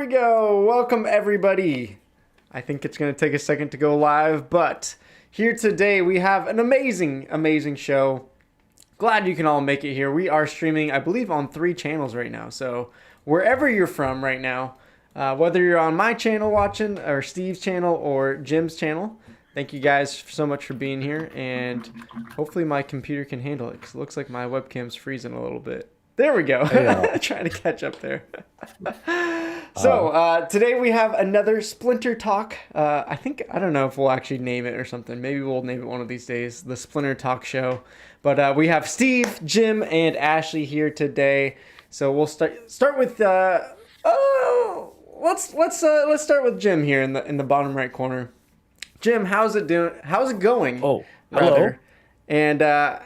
we go. Welcome, everybody. I think it's going to take a second to go live, but here today we have an amazing show. Glad you can all make it here. We are streaming, I believe, on 3 channels right now. So wherever you're from right now, whether you're on my channel watching, or Steve's channel, or Jim's channel, thank you guys so much for being here. And hopefully my computer can handle it, because it looks like my webcam's freezing a little bit. There we go. Trying to catch up there. So today we have another Splinter Talk. I don't know if we'll actually name it or something. Maybe we'll name it one of these days, the Splinter Talk Show. But we have Steve, Jim, and Ashley here today. So we'll start with let's start with Jim here in the bottom right corner. Jim, how's it doing? How's it going? Oh, hello. Rather? And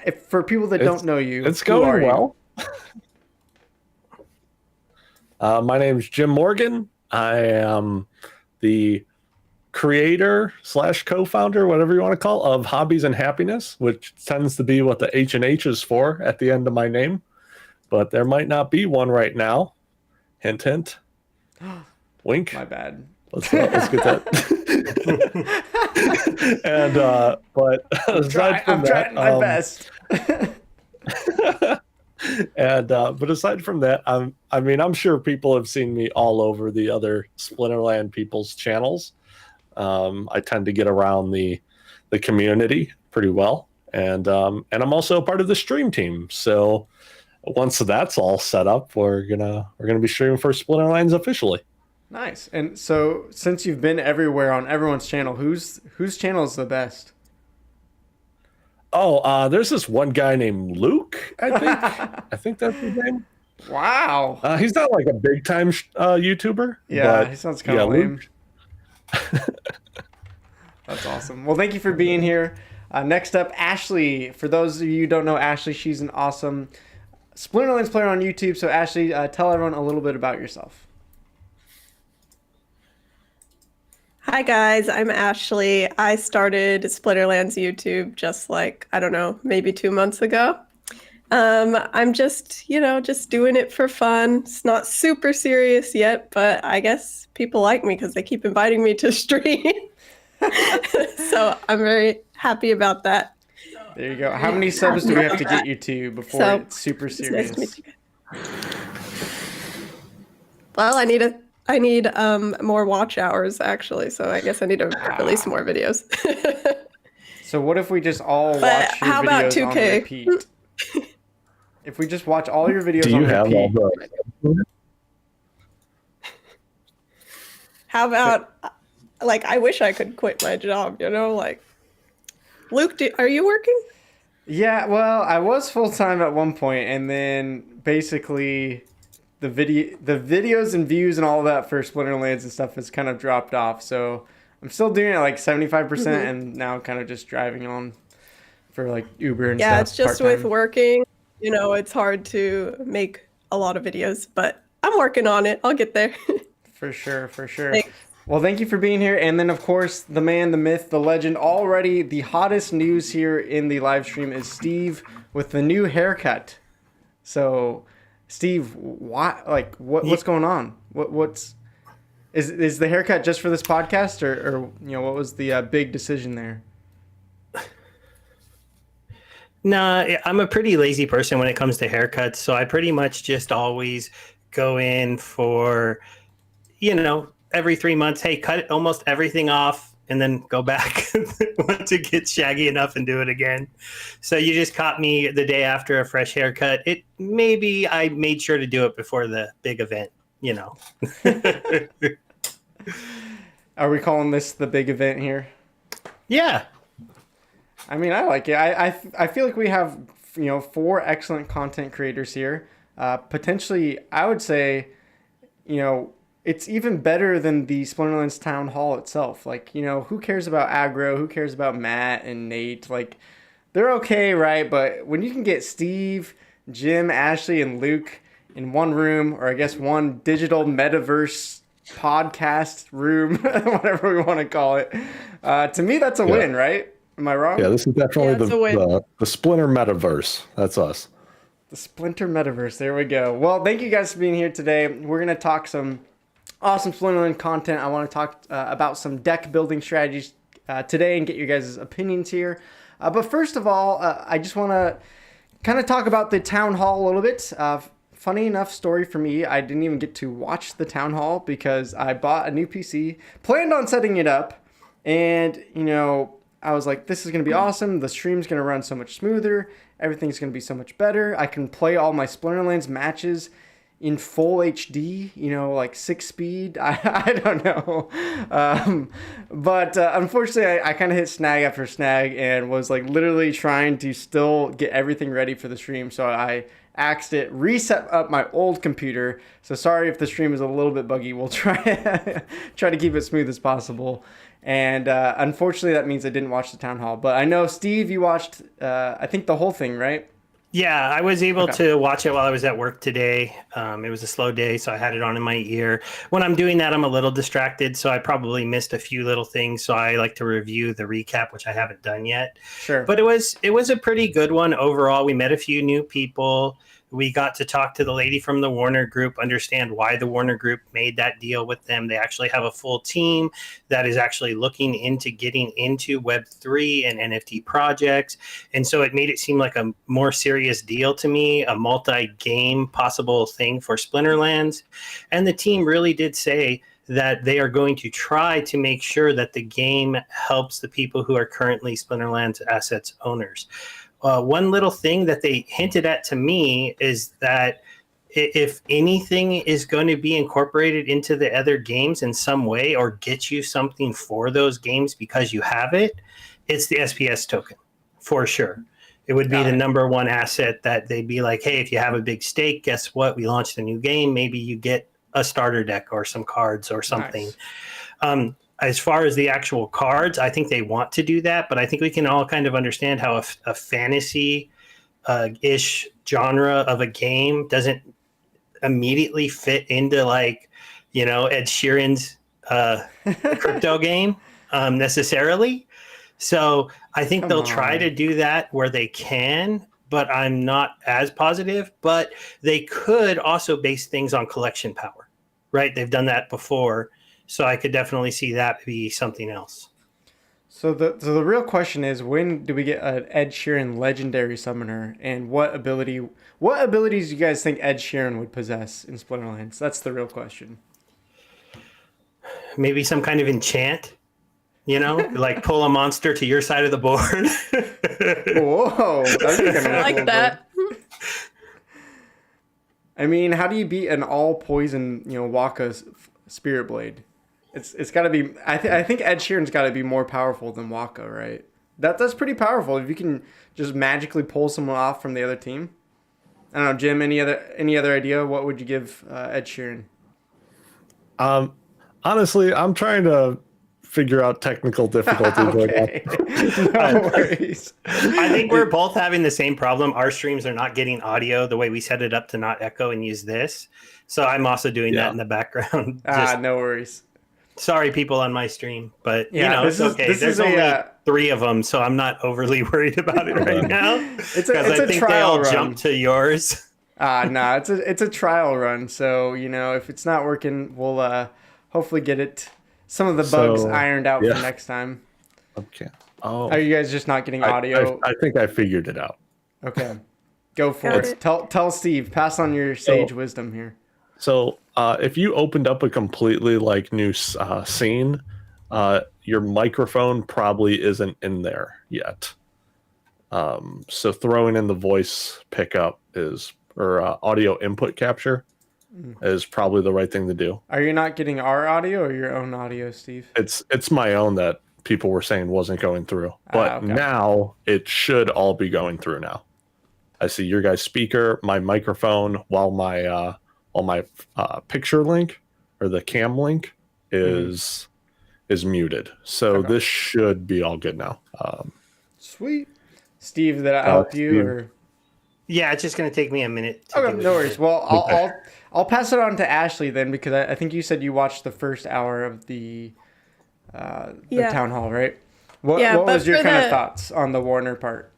if for people that don't know you, it's going well. My name's Jim Morgan. I am the creator / co-founder, whatever you want to call, of Hobbies and Happiness, which tends to be what the H&H is for at the end of my name. But there might not be one right now. Hint, hint. Wink. My bad. Let's get that. And but aside from that, I'm trying my best. And but aside from that, I'm sure people have seen me all over the other Splinterland people's channels. I tend to get around the community pretty well, and I'm also a part of the stream team. So once that's all set up, we're gonna be streaming for Splinterlands officially. Nice. And so since you've been everywhere on everyone's channel, whose channel is the best? Oh, there's this one guy named Luke, I think. I think that's his name. Wow. He's not like a big time YouTuber. Yeah, but he sounds kind of lame. That's awesome. Well, thank you for being here. Next up, Ashley. For those of you who don't know Ashley, she's an awesome Splinterlands player on YouTube. So Ashley, tell everyone a little bit about yourself. Hi guys, I'm Ashley. I started Splinterlands YouTube just maybe 2 months ago. I'm just doing it for fun. It's not super serious yet, but I guess people like me because they keep inviting me to stream. So I'm very happy about that. There you go. How many subs do we have to get you to before it's super serious? Nice to meet you guys. Well, I need more watch hours, actually, so I guess I need to release more videos. So what if we just all watch your how about videos 2K? on repeat? If we just watch all your videos Do on you have repeat. all the... How about, I wish I could quit my job, Luke, are you working? Yeah, well, I was full-time at one point, and then basically the videos and views and all of that for Splinterlands and stuff has kind of dropped off. So I'm still doing it like 75%, and now kind of just driving on for like Uber and stuff. Yeah, it's just part-time. with working, it's hard to make a lot of videos, but I'm working on it. I'll get there. For sure. Thanks. Well, thank you for being here. And then, of course, the man, the myth, the legend, already the hottest news here in the live stream is Steve with the new haircut. So, Steve, what's going on? Is the haircut just for this podcast, or what was the big decision there? Nah, I'm a pretty lazy person when it comes to haircuts, so I pretty much just always go in for, every 3 months, hey, cut almost everything off and then go back once it gets shaggy enough and do it again. So you just caught me the day after a fresh haircut. Maybe I made sure to do it before the big event, Are we calling this the big event here? Yeah. I mean, I like it. I feel like we have 4 excellent content creators here. Potentially, I would say, it's even better than the Splinterlands Town Hall itself. Like, who cares about aggro? Who cares about Matt and Nate? Like, they're okay, right? But when you can get Steve, Jim, Ashley, and Luke in one room, or I guess one digital metaverse podcast room, whatever we want to call it, to me, that's a win, right? Am I wrong? Yeah, this is definitely the Splinter metaverse. That's us. The Splinter metaverse. There we go. Well, thank you guys for being here today. We're going to talk some awesome Splinterland content. I want to talk about some deck building strategies today and get your guys' opinions here. But first of all, I just want to kind of talk about the town hall a little bit. Funny enough story for me, I didn't even get to watch the town hall because I bought a new PC, planned on setting it up, and, you know, I was like, this is going to be awesome. The stream's going to run so much smoother. Everything's going to be so much better. I can play all my Splinterlands matches in full HD, you know, like 6 speed. I don't know. But unfortunately, I kind of hit snag after snag and was like literally trying to still get everything ready for the stream. So I axed it, reset up my old computer. So sorry if the stream is a little bit buggy. We'll try to keep it smooth as possible. And unfortunately, that means I didn't watch the town hall. But I know, Steve, you watched, I think, the whole thing, right? Yeah, I was able to watch it while I was at work today. It was a slow day, so I had it on in my ear. When I'm doing that, I'm a little distracted, so I probably missed a few little things. So I like to review the recap, which I haven't done yet. Sure. But it was a pretty good one overall. We met a few new people. We got to talk to the lady from the Warner Group, understand why the Warner Group made that deal with them. They actually have a full team that is actually looking into getting into Web3 and NFT projects. And so it made it seem like a more serious deal to me, a multi-game possible thing for Splinterlands. And the team really did say that they are going to try to make sure that the game helps the people who are currently Splinterlands assets owners. One little thing that they hinted at to me is that if anything is going to be incorporated into the other games in some way or get you something for those games because you have it, it's the SPS token, for sure. It would be the number one asset that they'd be like, hey, if you have a big stake, guess what? We launched a new game. Maybe you get a starter deck or some cards or something. Nice. As far as the actual cards, I think they want to do that, but I think we can all kind of understand how a fantasy-ish genre of a game doesn't immediately fit into, like, you know, Ed Sheeran's crypto game necessarily. So I think they'll try to do that where they can, but I'm not as positive. But they could also base things on collection power, right? They've done that before. So I could definitely see that be something else. So the real question is, when do we get an Ed Sheeran legendary summoner, and what abilities do you guys think Ed Sheeran would possess in Splinterlands? That's the real question. Maybe some kind of enchant, you know, like pull a monster to your side of the board. Whoa, I like that. I mean, how do you beat an all poison, you know, Waka Spiritblade? It's got to be. I think Ed Sheeran's got to be more powerful than Waka, right? That's pretty powerful if you can just magically pull someone off from the other team. I don't know, Jim. Any other idea? What would you give Ed Sheeran? Honestly, I'm trying to figure out technical difficulties. Okay. No worries. I think we're both having the same problem. Our streams are not getting audio the way we set it up to not echo and use this. So I'm also doing that in the background. No worries. Sorry, people on my stream, but you know, it's okay. There's only 3 of them, so I'm not overly worried about it right now. Because I think they all jump to yours. No, it's a trial run. So, you know, if it's not working, we'll hopefully get some of the bugs ironed out for next time. Okay. Oh, are you guys just not getting audio? I think I figured it out. Okay, go for it. Tell Steve. Pass on your sage wisdom here. So if you opened up a completely new scene, your microphone probably isn't in there yet. So throwing in the voice pickup or audio input capture is probably the right thing to do. Are you not getting our audio or your own audio, Steve? It's my own that people were saying wasn't going through, but now it should all be going through now. I see your guys' speaker, my microphone, while my picture link or the cam link is muted. So this should be all good now. Sweet. Steve, did I help you? Steve. Or? Yeah, it's just going to take me a minute. Okay, no worries. Well, I'll pass it on to Ashley then, because I think you said you watched the first hour of the town hall, right? What was your kind of thoughts on the Warner part?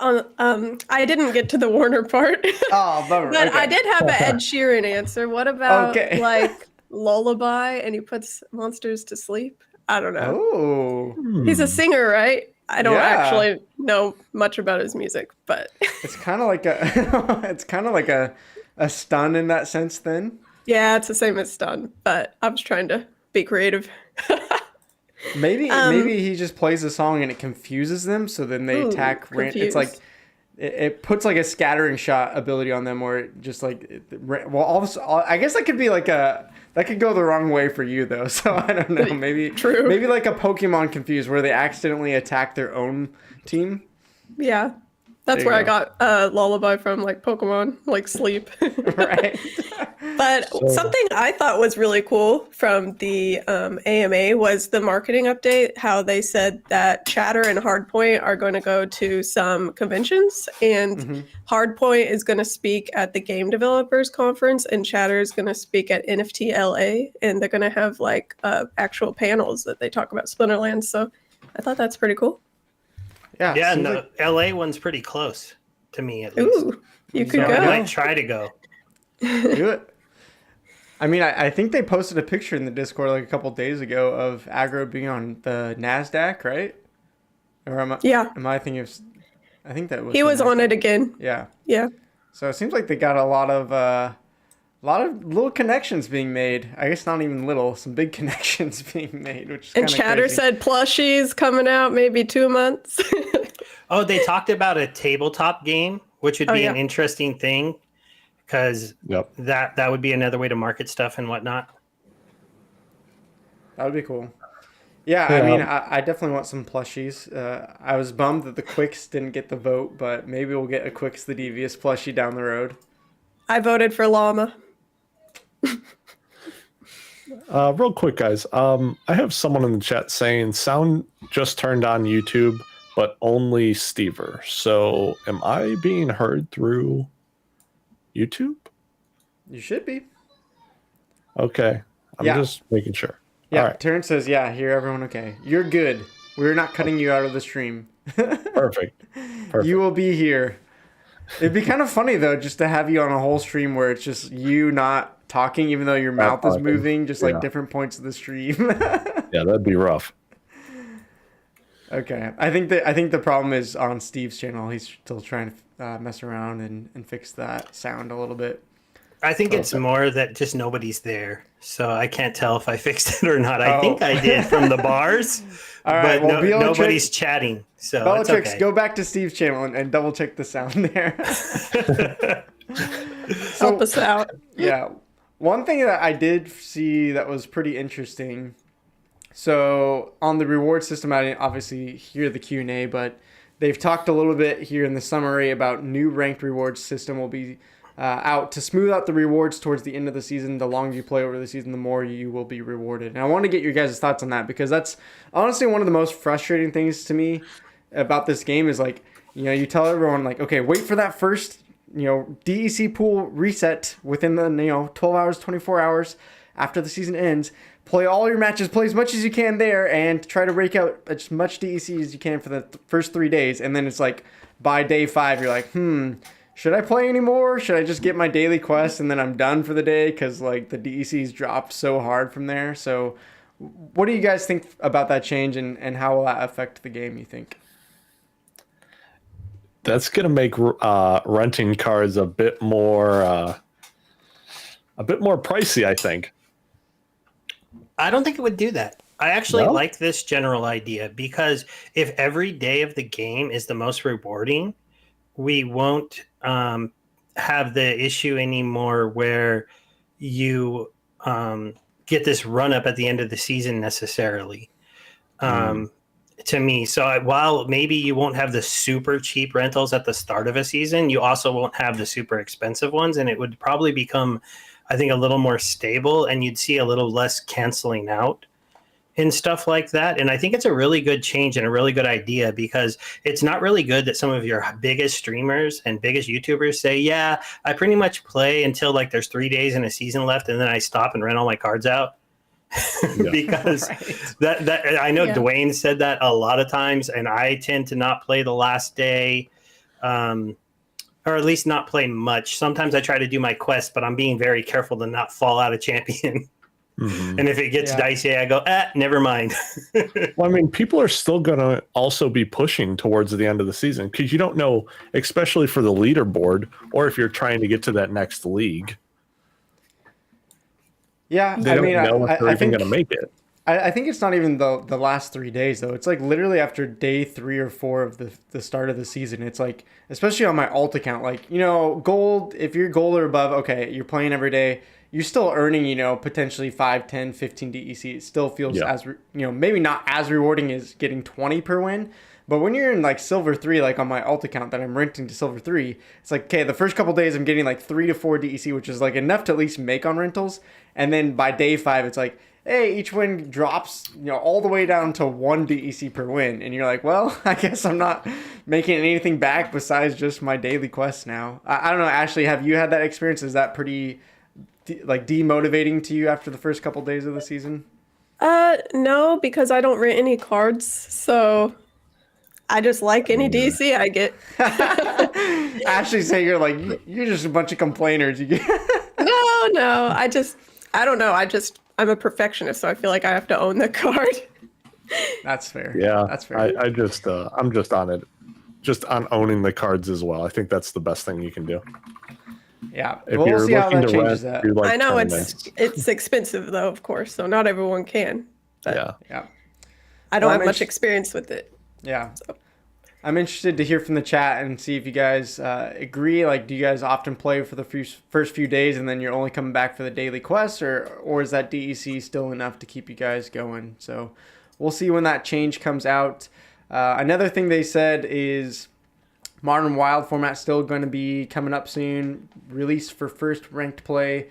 I didn't get to the Warner part. Oh, bummer. But I did have an Ed Sheeran answer. What about lullaby and he puts monsters to sleep. I don't know. Oh, He's a singer, right? I don't Yeah. actually know much about his music, but it's kind of like a it's kind of like a stun in that sense. Then yeah, it's the same as Stun. But I was trying to be creative. maybe he just plays a song and it confuses them, so then they attack. It's like confused. it puts like a scattering shot ability on them, where it just like I guess that could be like that could go the wrong way for you though. So I don't know. Maybe True. Maybe like a Pokemon Confused, where they accidentally attack their own team. Yeah. That's There you where I go. got lullaby from, like Pokemon, like sleep. Right. But something I thought was really cool from the AMA was the marketing update, how they said that Chatter and Hardpoint are going to go to some conventions, and Hardpoint is going to speak at the Game Developers Conference, and Chatter is going to speak at NFT LA, and they're going to have like actual panels that they talk about Splinterlands. So I thought that's pretty cool. Yeah. Yeah, seems and like- the LA one's pretty close to me at least. Ooh, you could So I go. might try to go. do it. I mean, I think they posted a picture in the Discord like a couple days ago of Aggro being on the NASDAQ, right? Or Yeah, am I thinking of? I think that was. he the was on NASDAQ. it again. Yeah. Yeah. So it seems like they got a lot of little connections being made. I guess not even little, some big connections being made, which is And kind of Chatter crazy. said plushies coming out maybe 2 months. Oh, they talked about a tabletop game, which would Oh, be yeah. an interesting thing because Yep. that would be another way to market stuff and whatnot. That would be cool. Yeah, I Yeah. mean, I definitely want some plushies. I was bummed that the Quicks didn't get the vote, but maybe we'll get a Quicks the Devious plushie down the road. I voted for Llama. Real quick, guys. I have someone in the chat saying sound just turned on YouTube, but only Stever. So, am I being heard through YouTube? You should be. Okay, I'm Yeah. just making sure. Yeah, All right, Terrence says, yeah, hear everyone okay. You're good. We're not cutting you out of the stream. perfect. You will be here. It'd be kind of funny, though, just to have you on a whole stream where it's just you not talking, even though your mouth is talking. moving, just like Yeah. different points of the stream. Yeah, that'd be rough. Okay. I think the problem is on Steve's channel. He's still trying to mess around and fix that sound a little bit. I think it's more that just nobody's there. So I can't tell if I fixed it or not. I Oh. think I did from the bars, All right, but well, Bellatrix- nobody's chatting. So it's Bellatrix, okay. go back to Steve's channel and double check the sound there. Help us out. Yeah. One thing that I did see that was pretty interesting. So on the reward system, I didn't obviously hear the Q&A, but they've talked a little bit here in the summary about new ranked rewards system will be out to smooth out the rewards towards the end of the season. The longer you play over the season, the more you will be rewarded. And I want to get your guys' thoughts on that, because that's honestly one of the most frustrating things to me about this game is like, you know, you tell everyone like, okay, wait for that first, you know, DEC pool reset within the, you know, 12 hours, 24 hours after the season ends. Play all your matches, play as much as you can there, and try to rake out as much DEC as you can for the first 3 days. And then it's like, by day 5, you're like, should I play anymore? Should I just get my daily quest and then I'm done for the day? Because like the DEC's dropped so hard from there. So what do you guys think about that change, and how will that affect the game, you think? That's gonna make renting cards a bit more pricey, I think. I don't think it would do that. I actually No? like this general idea because if every day of the game is the most rewarding, we won't have the issue anymore where you get this run up at the end of the season necessarily. To me, so while maybe you won't have the super cheap rentals at the start of a season, you also won't have the super expensive ones, and it would probably become, I think, a little more stable, and you'd see a little less canceling out and stuff like that. And I think it's a really good change and a really good idea, because it's not really good that some of your biggest streamers and biggest YouTubers say, yeah, I pretty much play until like there's 3 days in a season left, and then I stop and rent all my cards out. Because Right. that I know Yeah. Dwayne said that a lot of times, and I tend to not play the last day, or at least not play much. Sometimes I try to do my quest, but I'm being very careful to not fall out of champion. And if it gets Yeah. dicey, I go, never mind. Well, I mean, people are still going to also be pushing towards the end of the season because you don't know, especially for the leaderboard or if you're trying to get to that next league. Yeah, They I don't mean, know if they're I even think going to make it. I think it's not even the last 3 days though. It's like literally after day 3 or 4 of the start of the season. It's like, especially on my alt account, like, you know, gold, if you're gold or above, okay, you're playing every day. You're still earning, you know, potentially 5, 10, 15 DEC. It still feels as, you know, maybe not as rewarding as getting 20 per win. But when you're in like silver 3, like on my alt account that I'm renting to silver 3, it's like, okay, the first couple days I'm getting like 3 to 4 DEC, which is like enough to at least make on rentals. And then by day 5, it's like, hey, each win drops, you know, all the way down to 1 DEC per win. And you're like, well, I guess I'm not making anything back besides just my daily quests now. I don't know, Ashley, have you had that experience? Is that pretty like demotivating to you after the first couple days of the season? No, because I don't rent any cards, so I just like any DC I get. Ashley saying you're just a bunch of complainers. No, I don't know. I'm a perfectionist, so I feel like I have to own the card. That's fair. Yeah, that's fair. I'm just on it, just on owning the cards as well. I think that's the best thing you can do. Yeah, If we'll you're see how looking that to changes rent, that. do like I know tournaments. it's expensive though, of course, so not everyone can. But Yeah. I don't Well, have much experience with it. Yeah. I'm interested to hear from the chat and see if you guys agree. Like, do you guys often play for the first few days and then you're only coming back for the daily quests, or is that DEC still enough to keep you guys going? So we'll see when that change comes out. Another thing they said is Modern Wild format still going to be coming up soon. Released for first ranked play.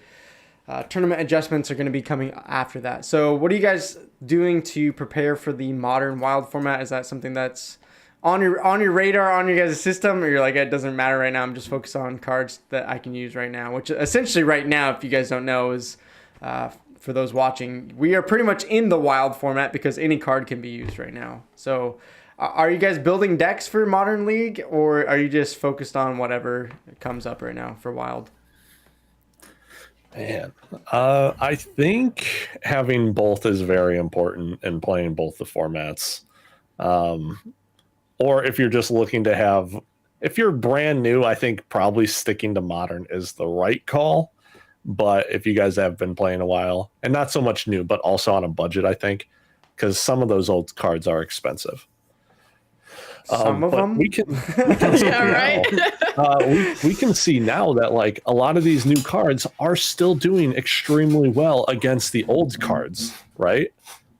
Tournament adjustments are going to be coming after that. So what are you guys doing to prepare for the Modern Wild format? Is that something that's on your radar, on your guys' system, or you're like, it doesn't matter right now, I'm just focused on cards that I can use right now? Which essentially right now, if you guys don't know, is for those watching, we are pretty much in the Wild format because any card can be used right now. So are you guys building decks for Modern League, or are you just focused on whatever comes up right now for Wild? Man, I think having both is very important and playing both the formats. Or if you're just looking to have, if you're brand new, I think probably sticking to Modern is the right call. But if you guys have been playing a while, and not so much new, but also on a budget, I think, because some of those old cards are expensive. Some of them? We can see Yeah, now, we can see now that like a lot of these new cards are still doing extremely well against the old cards, right?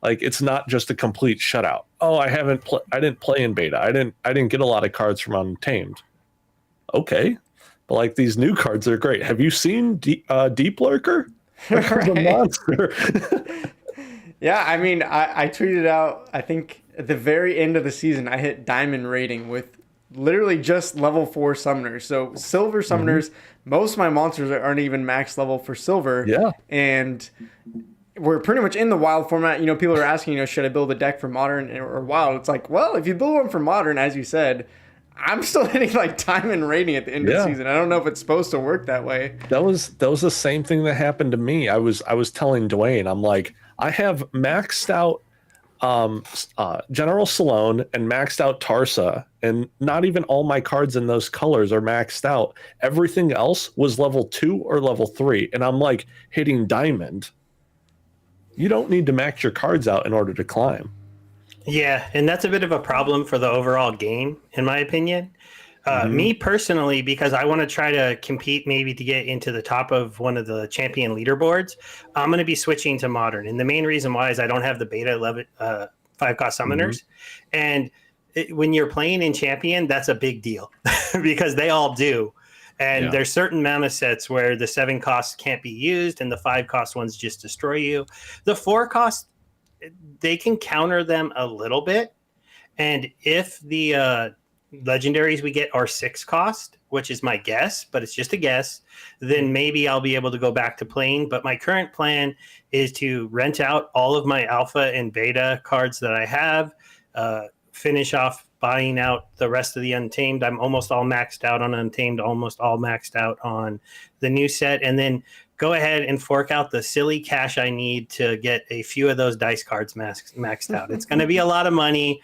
Like it's not just a complete shutout. Oh, I didn't play in beta. I didn't get a lot of cards from Untamed. Okay, but like these new cards are great. Have you seen Deep Lurker? That a monster. Yeah, I mean, I tweeted out, I think at the very end of the season, I hit diamond rating with literally just level 4 summoners. So silver summoners, most of my monsters aren't even max level for silver. Yeah. And we're pretty much in the Wild format. You know, people are asking, you know, should I build a deck for Modern or Wild? It's like, well, if you build one for Modern, as you said, I'm still hitting like diamond rating at the end of the season. I don't know if it's supposed to work that way. That was the same thing that happened to me. I was telling Dwayne, I'm like, I have maxed out General Salone and maxed out Tarsa, and not even all my cards in those colors are maxed out. Everything else was level 2 or level 3, and I'm like hitting diamond. You don't need to max your cards out in order to climb. Yeah, and that's a bit of a problem for the overall game, in my opinion. Me personally, because I want to try to compete maybe to get into the top of one of the champion leaderboards, I'm going to be switching to Modern. And the main reason why is I don't have the beta 5-cost summoners. And when you're playing in champion, that's a big deal because they all do. And there's certain amount of sets where the 7 costs can't be used and the 5-cost ones just destroy you. The 4-cost, they can counter them a little bit. And if the legendaries we get are 6-cost, which is my guess, but it's just a guess, then maybe I'll be able to go back to playing. But my current plan is to rent out all of my alpha and beta cards that I have, finish off buying out the rest of the Untamed. I'm almost all maxed out on Untamed, almost all maxed out on the new set, and then go ahead and fork out the silly cash I need to get a few of those dice cards maxed out. It's going to be a lot of money,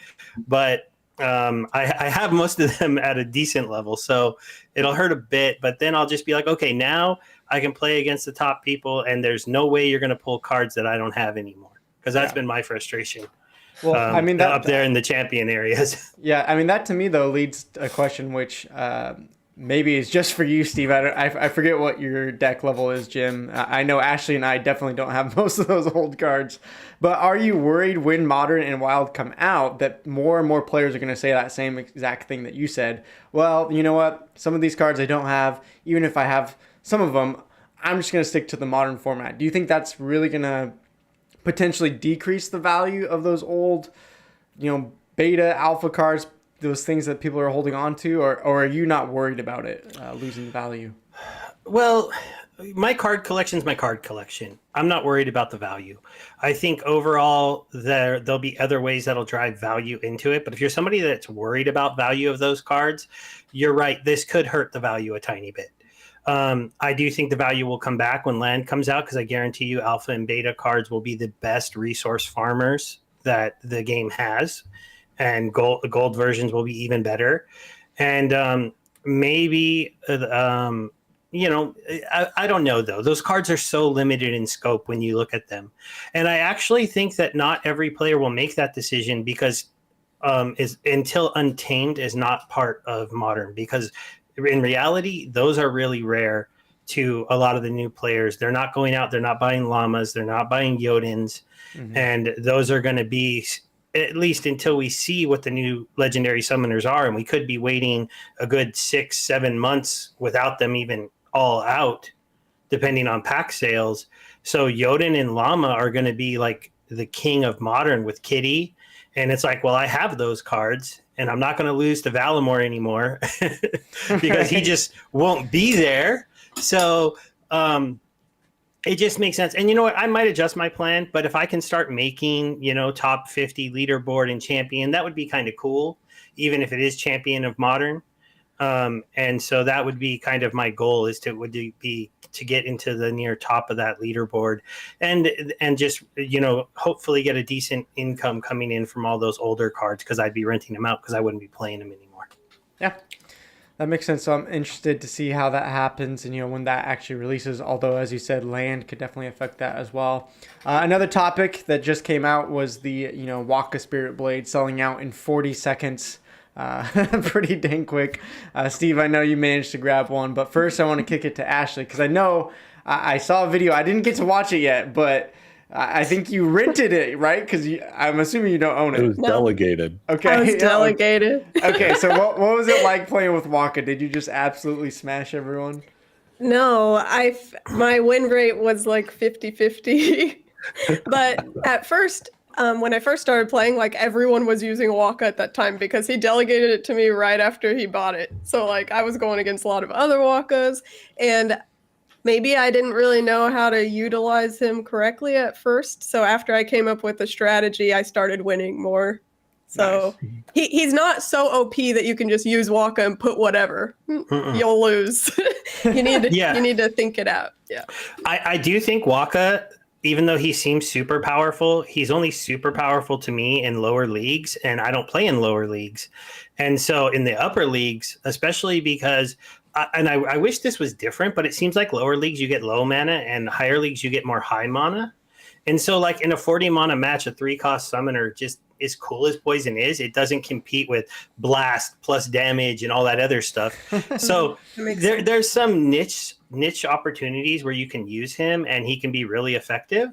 but I have most of them at a decent level, so it'll hurt a bit, but then I'll just be like, okay, now I can play against the top people, and there's no way you're going to pull cards that I don't have anymore, because that's been my frustration. Well, I mean, that, up there in the champion areas. Yeah, I mean, that to me, though, leads to a question which maybe is just for you, Steve. I forget what your deck level is, Jim. I know Ashley and I definitely don't have most of those old cards. But are you worried when Modern and Wild come out that more and more players are going to say that same exact thing that you said? Well, you know what? Some of these cards I don't have. Even if I have some of them, I'm just going to stick to the Modern format. Do you think that's really going to potentially decrease the value of those old, beta, alpha cards, those things that people are holding on to, or are you not worried about it losing value? Well, my card collection's my card collection. I'm not worried about the value. I think overall there'll be other ways that'll drive value into it. But if you're somebody that's worried about value of those cards, you're right. This could hurt the value a tiny bit. I do think the value will come back when Land comes out, because I guarantee you alpha and beta cards will be the best resource farmers that the game has. And gold versions will be even better. And maybe, I don't know, though. Those cards are so limited in scope when you look at them. And I actually think that not every player will make that decision, because until Untamed is not part of Modern. Because in reality, those are really rare to a lot of the new players. They're not going out. They're not buying llamas. They're not buying Jotins. Mm-hmm. And those are going to be, at least until we see what the new legendary summoners are, and we could be waiting a good 6-7 months without them even all out, depending on pack sales. So Jotun and Llama are going to be like the king of Modern with Kitty. And it's like, well, I have those cards, and I'm not going to lose to Valimore anymore because he just won't be there. So it just makes sense. And you know what? I might adjust my plan, but if I can start making, top 50 leaderboard and champion, that would be kind of cool, even if it is champion of Modern. And so that would be kind of my goal, is to get into the near top of that leaderboard and just, hopefully get a decent income coming in from all those older cards, because I'd be renting them out because I wouldn't be playing them anymore. Yeah. That makes sense. So I'm interested to see how that happens and, when that actually releases, although, as you said, Land could definitely affect that as well. Another topic that just came out was the, Waka Spiritblade selling out in 40 seconds. Pretty dang quick. Steve, I know you managed to grab one, but first I want to kick it to Ashley, because I know I saw a video. I didn't get to watch it yet, but I think you rented it, right? Because I'm assuming you don't own it. It was delegated. Okay. I was delegated. Okay, so what was it like playing with Waka? Did you just absolutely smash everyone? No, my win rate was like 50-50. But at first, when I first started playing, everyone was using Waka at that time, because he delegated it to me right after he bought it. So I was going against a lot of other Wakas, and maybe I didn't really know how to utilize him correctly at first. So after I came up with a strategy, I started winning more. So nice. He's not so OP that you can just use Waka and put whatever. You'll lose. You need to think it out. Yeah. I do think Waka, even though he seems super powerful, he's only super powerful to me in lower leagues, and I don't play in lower leagues. And so in the upper leagues, especially because I wish this was different, but it seems like lower leagues you get low mana, and higher leagues you get more high mana. And so in a 40 mana match, a 3-cost summoner, just as cool as Poison is, it doesn't compete with Blast plus damage and all that other stuff. So there's some niche opportunities where you can use him and he can be really effective.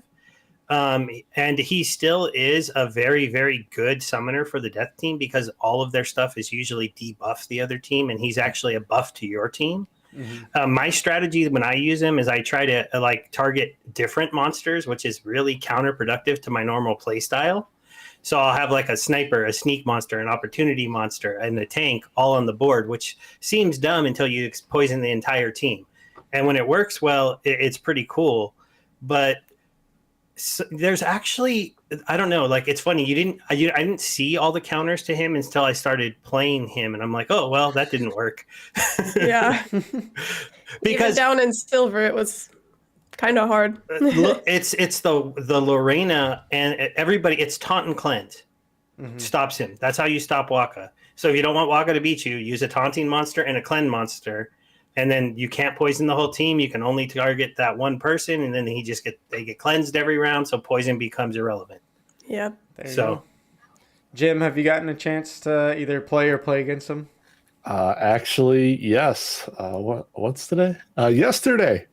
And he still is a very, very good summoner for the death team, because all of their stuff is usually debuff the other team, and he's actually a buff to your team. Mm-hmm. My strategy when I use him is I try to target different monsters, which is really counterproductive to my normal play style. So I'll have a sniper, a sneak monster, an opportunity monster, and a tank all on the board, which seems dumb until you poison the entire team. And when it works well, it's pretty cool. But there's actually, I don't know, it's funny. I didn't see all the counters to him until I started playing him, and I'm like, oh well, that didn't work. Yeah. Because even down in silver, it was kind of hard. Look, it's the Lorena and everybody. It's taunt and cleanse stops him. That's how you stop Waka. So if you don't want Waka to beat you, use a taunting monster and a cleanse monster, and then you can't poison the whole team. You can only target that one person, and then they get cleansed every round, so poison becomes irrelevant. Yeah. So, Jim, have you gotten a chance to either play or play against them? Actually, yes. What's today? Yesterday.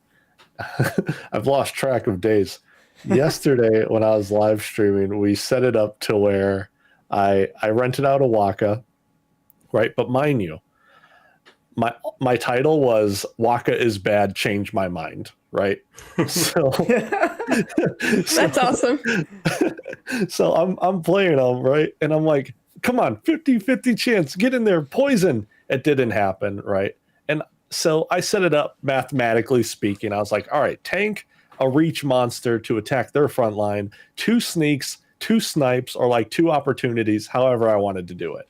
I've lost track of days. Yesterday, when I was live streaming, we set it up to where I rented out a Waka, right? But mind you, my title was "Waka is bad, change my mind," right? So That's awesome. So I'm playing them, right? And I'm like, come on, 50-50 chance, get in there, poison. It didn't happen, right? And so I set it up mathematically speaking. I was like, all right, tank a reach monster to attack their front line, 2 sneaks, 2 snipes, or like 2 opportunities, however I wanted to do it.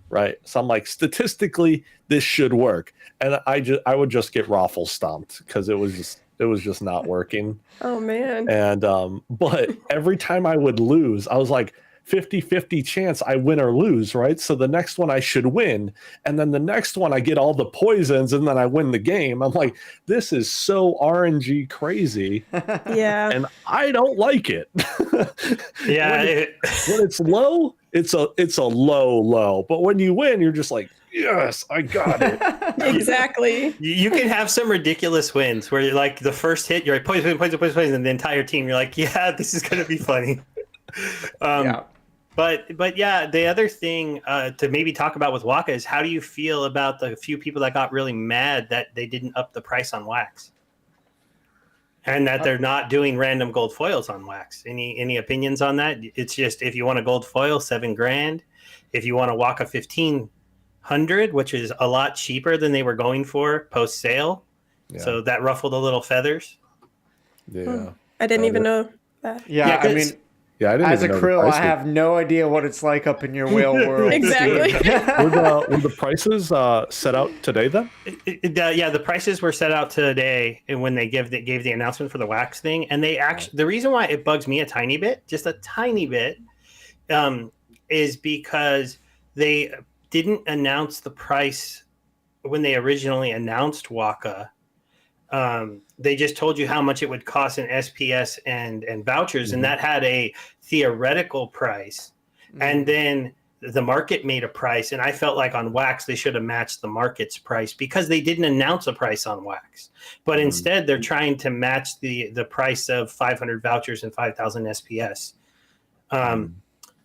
Right. So I'm like, statistically, this should work. And I would just get raffle stomped because it was just not working. Oh man. And but every time I would lose, I was like, 50-50 chance I win or lose, right? So the next one I should win, and then the next one I get all the poisons, and then I win the game. I'm like, this is so RNG crazy. Yeah. And I don't like it. yeah, when it's low, it's a low. But when you win, you're just like, yes, I got it. Exactly. you can have some ridiculous wins where you're like the first hit, you're like poison, and the entire team, you're like, yeah, this is gonna be funny. Yeah. But yeah, the other thing to maybe talk about with Waka is how do you feel about the few people that got really mad that they didn't up the price on wax, and that they're not doing random gold foils on wax? Any opinions on that? It's just, if you want a gold foil, $7,000. If you want a Waka 1,500, which is a lot cheaper than they were going for post sale, so that ruffled a little feathers. Yeah, I didn't even know that. Yeah, I mean, yeah, I didn't as a even know the krill, I prices. have no idea what it's like up in your whale world. Exactly. Were the prices set out today then? Yeah, the prices were set out today, and when they gave the announcement for the wax thing, and they actually, the reason why it bugs me a tiny bit, just a tiny bit, is because they didn't announce the price when they originally announced Waka. They just told you how much it would cost in SPS and vouchers, and that had a theoretical price. And then the market made a price, and I felt like on wax they should have matched the market's price because they didn't announce a price on wax. But instead they're trying to match the price of 500 vouchers and 5,000 SPS.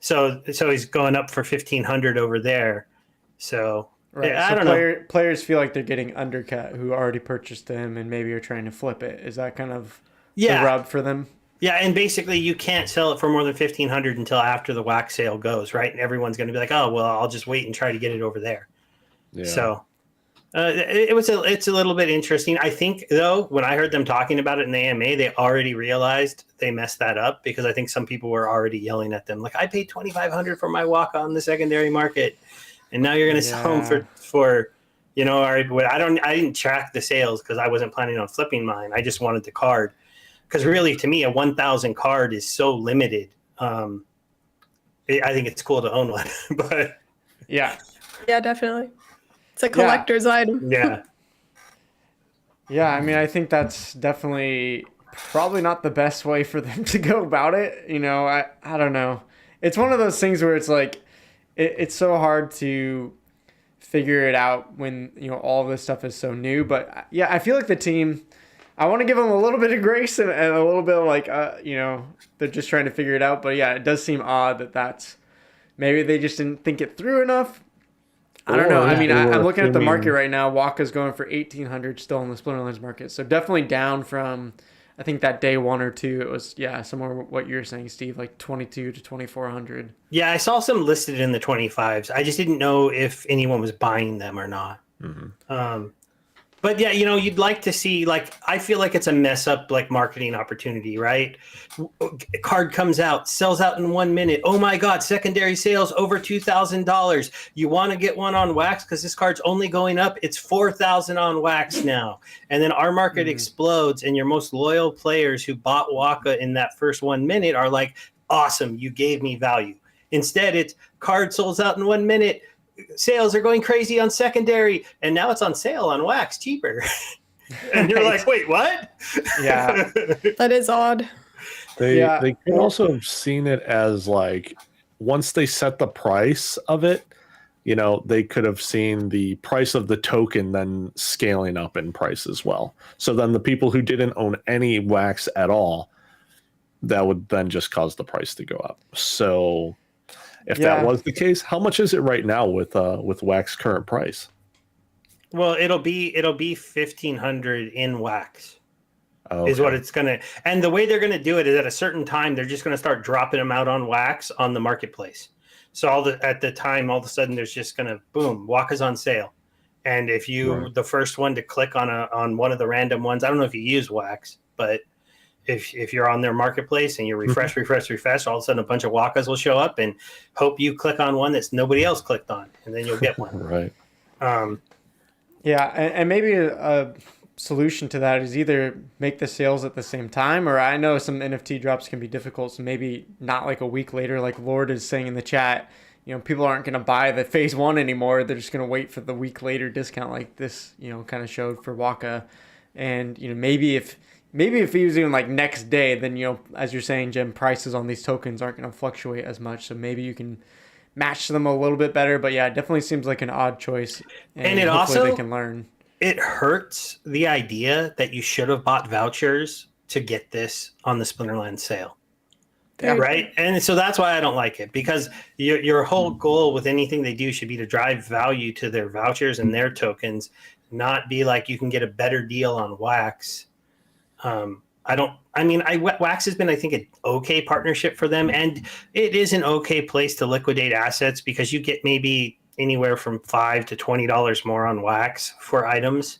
So he's going up for 1,500 over there. So Right. I So don't know. Players feel like they're getting undercut who already purchased them and maybe are trying to flip it. Is that kind of the rub for them? Yeah, and basically you can't sell it for more than 1,500 until after the wax sale goes, right? And everyone's going to be like, "Oh, well, I'll just wait and try to get it over there." Yeah. So it's a little bit interesting. I think though, when I heard them talking about it in the AMA, they already realized they messed that up because I think some people were already yelling at them, like, "I paid 2,500 for my Waka on the secondary market, and now you're going to sell them for." You know, I didn't track the sales because I wasn't planning on flipping mine. I just wanted the card. Because really, to me, a 1,000 card is so limited. I think it's cool to own one, but Yeah. Yeah, definitely. It's a collector's item. yeah, Yeah, I mean, I think that's definitely probably not the best way for them to go about it. You know, I don't know. It's one of those things where it's like, it's so hard to figure it out when, you know, all this stuff is so new. But yeah, I feel like the team, I want to give them a little bit of grace and a little bit of like, you know, they're just trying to figure it out. But yeah, it does seem odd that's maybe they just didn't think it through enough. I don't know. I mean, I'm looking at the market right now. Waka's going for 1,800 still in the Splinterlands market. So definitely down from, I think that day 1 or 2, it was, somewhere what you were saying, Steve, like 2,200 to 2,400. yeah. I saw some listed in the 25s. I just didn't know if anyone was buying them or not. But yeah, you'd like to see, like, I feel like it's a mess up, like, marketing opportunity, right? A card comes out, sells out in 1 minute. Oh my God, secondary sales over $2,000. You want to get one on wax because this card's only going up. It's 4,000 on wax now. And then our market explodes, and your most loyal players who bought Waka in that first 1 minute are like, awesome, you gave me value. Instead, it's card sold out in 1 minute. Sales are going crazy on secondary, and now it's on sale on wax cheaper. And you're like, wait, what? Yeah. That is odd. They could also have seen it as like, once they set the price of it, they could have seen the price of the token then scaling up in price as well. So then the people who didn't own any wax at all, that would then just cause the price to go up. So if that was the case, how much is it right now with wax current price? Well, it'll be 1,500 in wax. Okay. Is what it's gonna. And the way they're gonna do it is at a certain time they're just gonna start dropping them out on wax on the marketplace. So at the time, all of a sudden, there's just gonna boom, Waka's on sale. And if you the first one to click on one of the random ones, I don't know if you use wax, but if you're on their marketplace and you refresh, all of a sudden a bunch of Wakas will show up, and hope you click on one that's nobody else clicked on, and then you'll get one. Right. Yeah, and maybe a solution to that is either make the sales at the same time, or I know some NFT drops can be difficult, so maybe not like a week later, like Lord is saying in the chat. People aren't going to buy the phase 1 anymore. They're just going to wait for the week later discount like this, kind of showed for Waka. And, maybe if he was even like next day, then, as you're saying, Jim, prices on these tokens aren't going to fluctuate as much. So maybe you can match them a little bit better. But yeah, it definitely seems like an odd choice. And it hopefully also, they can learn. It hurts the idea that you should have bought vouchers to get this on the Splinterland sale. Yeah. Right. And so that's why I don't like it, because your whole goal with anything they do should be to drive value to their vouchers and their tokens, not be like you can get a better deal on wax. Wax has been, I think, an okay partnership for them, and it is an okay place to liquidate assets because you get maybe anywhere from $5 to $20 more on wax for items,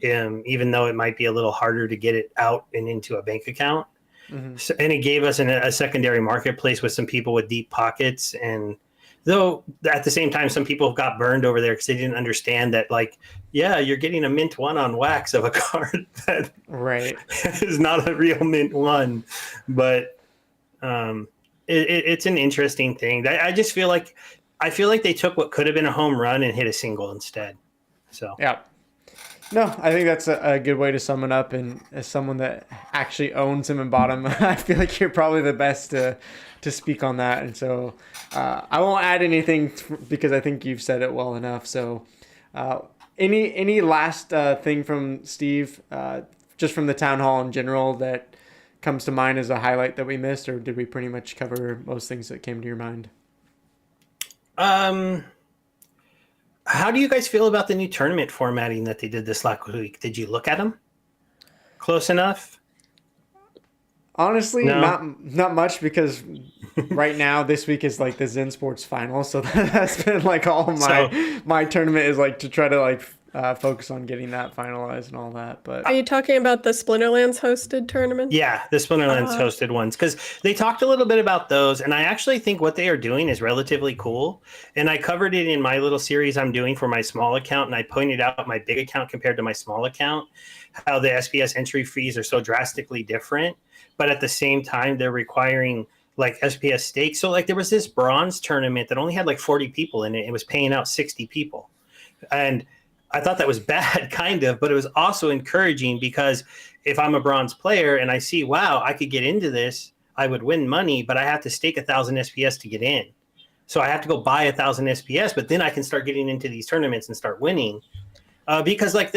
even though it might be a little harder to get it out and into a bank account. Mm-hmm. So, and it gave us a secondary marketplace with some people with deep pockets. And though at the same time, some people got burned over there because they didn't understand that, like, yeah, you're getting a mint 1 on wax of a card that is not a real mint 1. But it's an interesting thing. I just feel like they took what could have been a home run and hit a single instead. So yeah. No, I think that's a good way to sum it up. And as someone that actually owns him and bought him, I feel like you're probably the best to speak on that. And so I won't add anything because I think you've said it well enough. So any last thing from Steve, just from the town hall in general, that comes to mind as a highlight that we missed, or did we pretty much cover most things that came to your mind? How do you guys feel about the new tournament formatting that they did this last week? Did you look at them close enough? Honestly, not much, because right now this week is like the ZenSports final, so that's been like all my tournament is like to try to like focus on getting that finalized and all that. But are you talking about the Splinterlands hosted tournament? Yeah, the Splinterlands hosted ones, because they talked a little bit about those, and I actually think what they are doing is relatively cool. And I covered it in my little series I'm doing for my small account, and I pointed out my big account compared to my small account, how the SPS entry fees are so drastically different, but at the same time they're requiring like SPS stakes. So like there was this bronze tournament that only had like 40 people in it. It was paying out 60 people, and I thought that was bad, kind of, but it was also encouraging, because if I'm a bronze player and I see, wow, I could get into this, I would win money, but I have to stake 1,000 SPS to get in. So I have to go buy 1,000 SPS, but then I can start getting into these tournaments and start winning. Because like